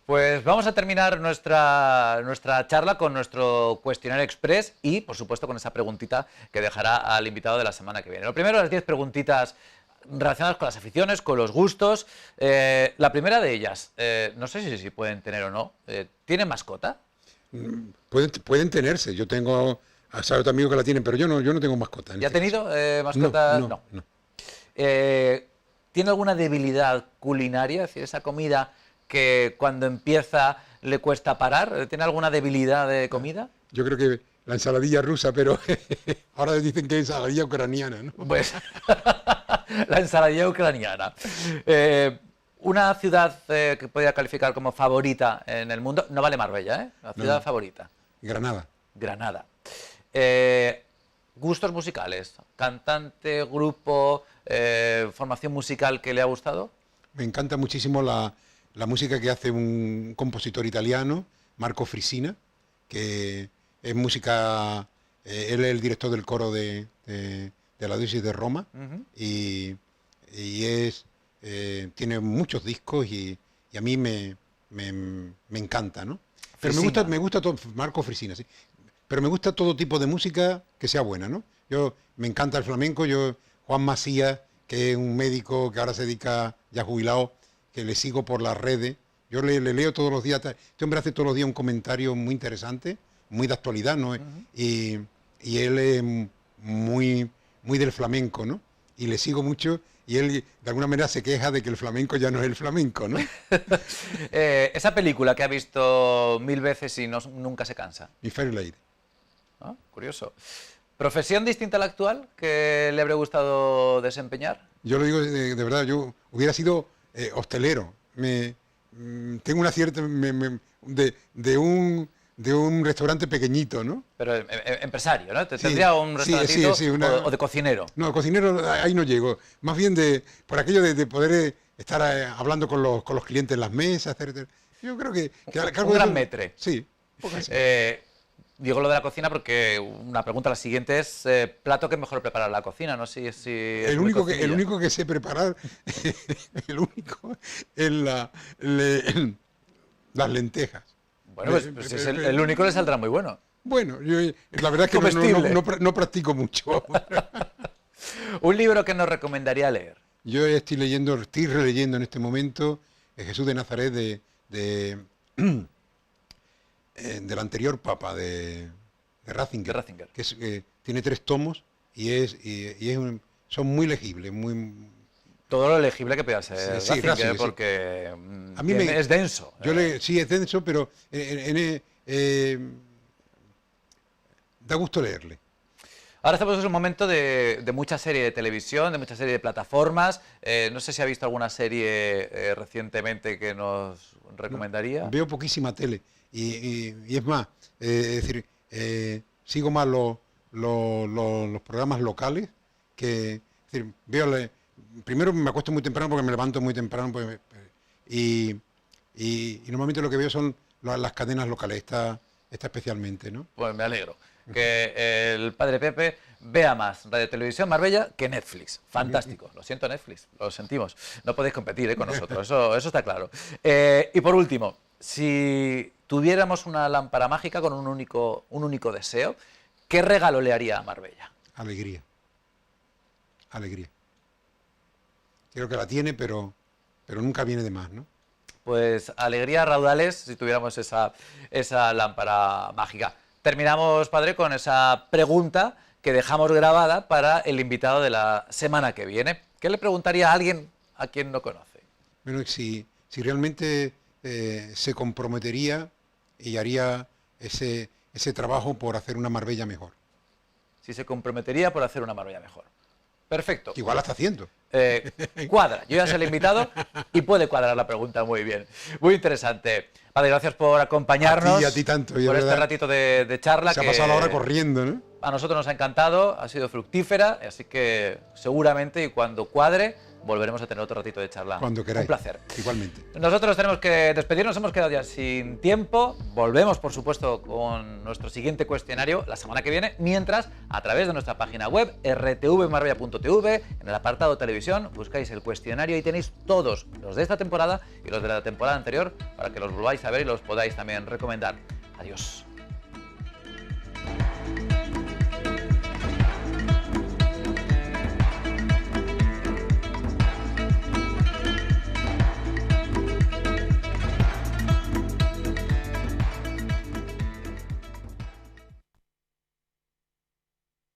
Pues vamos a terminar nuestra charla con nuestro cuestionario express y, por supuesto, con esa preguntita que dejará al invitado de la semana que viene. Lo primero, las 10 preguntitas relacionadas con las aficiones, con los gustos. La primera de ellas, no sé si pueden tener o no, ¿tienen mascota? Pueden tenerse. Yo tengo a otro amigo que la tienen, pero yo no tengo mascota. ¿Ya ha tenido mascota? No. ¿Tiene alguna debilidad culinaria? Es decir, esa comida que cuando empieza le cuesta parar. ¿Tiene alguna debilidad de comida? Yo creo que la ensaladilla rusa, pero ahora dicen que es ensaladilla ucraniana, ¿no? Pues la ensaladilla ucraniana. Una ciudad que podría calificar como favorita en el mundo, no vale Marbella, ¿eh? La ciudad favorita. Granada. Granada. Gustos musicales, cantante, grupo, formación musical que le ha gustado. Me encanta muchísimo la música que hace un compositor italiano, Marco Frisina, que es música, él es el director del coro de la diócesis de Roma, y tiene muchos discos y a mí me encanta, ¿no? Pero me gusta todo, Marco Frisina, sí. Pero me gusta todo tipo de música que sea buena, ¿no? Me encanta el flamenco, Juan Macías, que es un médico que ahora se dedica, ya jubilado, que le sigo por las redes. Yo le leo todos los días, este hombre hace todos los días un comentario muy interesante, muy de actualidad, ¿no? Y él es muy del flamenco, ¿no? Y le sigo mucho y él de alguna manera se queja de que el flamenco ya no es el flamenco, ¿no? Esa película que ha visto 1000 veces y nunca se cansa. Mi Fair Lady. Ah, curioso. ¿Profesión distinta a la actual que le habría gustado desempeñar? Yo lo digo de verdad, yo hubiera sido hostelero. Tengo una cierta... de un restaurante pequeñito, ¿no? Pero empresario, ¿no? ¿Tendría un restaurantito o de cocinero? No, cocinero ahí no llego. Más bien por aquello de poder estar así con los clientes en las mesas, etc. Yo creo que un gran metre. Sí. Digo lo de la cocina porque una pregunta, la siguiente es plato que mejor preparar la cocina, no sé si es el único que sé preparar el único es las lentejas. Bueno, pues si es el único le saldrá muy bueno. Bueno, la verdad es que no practico mucho. ¿Un libro que nos recomendaría leer? Yo estoy releyendo en este momento Jesús de Nazaret del anterior papa de Ratzinger. Que tiene 3 tomos y son muy legibles, todo lo legible que pueda ser Ratzinger, porque a mí es denso. Sí, es denso, pero da gusto leerle. Ahora estamos en un momento de mucha serie de televisión, de mucha serie de plataformas. No sé si ha visto alguna serie recientemente que nos recomendaría. Veo poquísima tele y es más, es decir, sigo más los programas locales que, es decir, primero me acuesto muy temprano porque me levanto muy temprano y normalmente lo que veo son las cadenas locales, esta especialmente, ¿no? Pues me alegro que el padre Pepe vea más Radio Televisión Marbella que Netflix. Fantástico. Lo siento, Netflix, lo sentimos. No podéis competir con nosotros, eso está claro. Y por último, si tuviéramos una lámpara mágica con un único deseo, ¿qué regalo le haría a Marbella? Alegría. Creo que la tiene, pero nunca viene de más, ¿no? Pues alegría raudales si tuviéramos esa lámpara mágica. Terminamos, padre, con esa pregunta que dejamos grabada para el invitado de la semana que viene. ¿Qué le preguntaría a alguien a quien no conoce? Bueno, si realmente se comprometería y haría ese trabajo por hacer una Marbella mejor. Si se comprometería por hacer una Marbella mejor. Perfecto. Igual la está haciendo. Cuadra. Yo ya soy el invitado y puede cuadrar la pregunta muy bien. Muy interesante. Padre, gracias por acompañarnos. A ti tanto. Por este ratito de charla. Se ha pasado la hora corriendo, ¿no? A nosotros nos ha encantado, ha sido fructífera, así que seguramente y cuando cuadre volveremos a tener otro ratito de charla. Cuando queráis. Un placer. Igualmente. Nosotros tenemos que despedirnos, hemos quedado ya sin tiempo. Volvemos, por supuesto, con nuestro siguiente cuestionario la semana que viene, mientras, a través de nuestra página web, rtvmarbella.tv, en el apartado televisión, buscáis el cuestionario y tenéis todos los de esta temporada y los de la temporada anterior para que los volváis a ver y los podáis también recomendar. Adiós.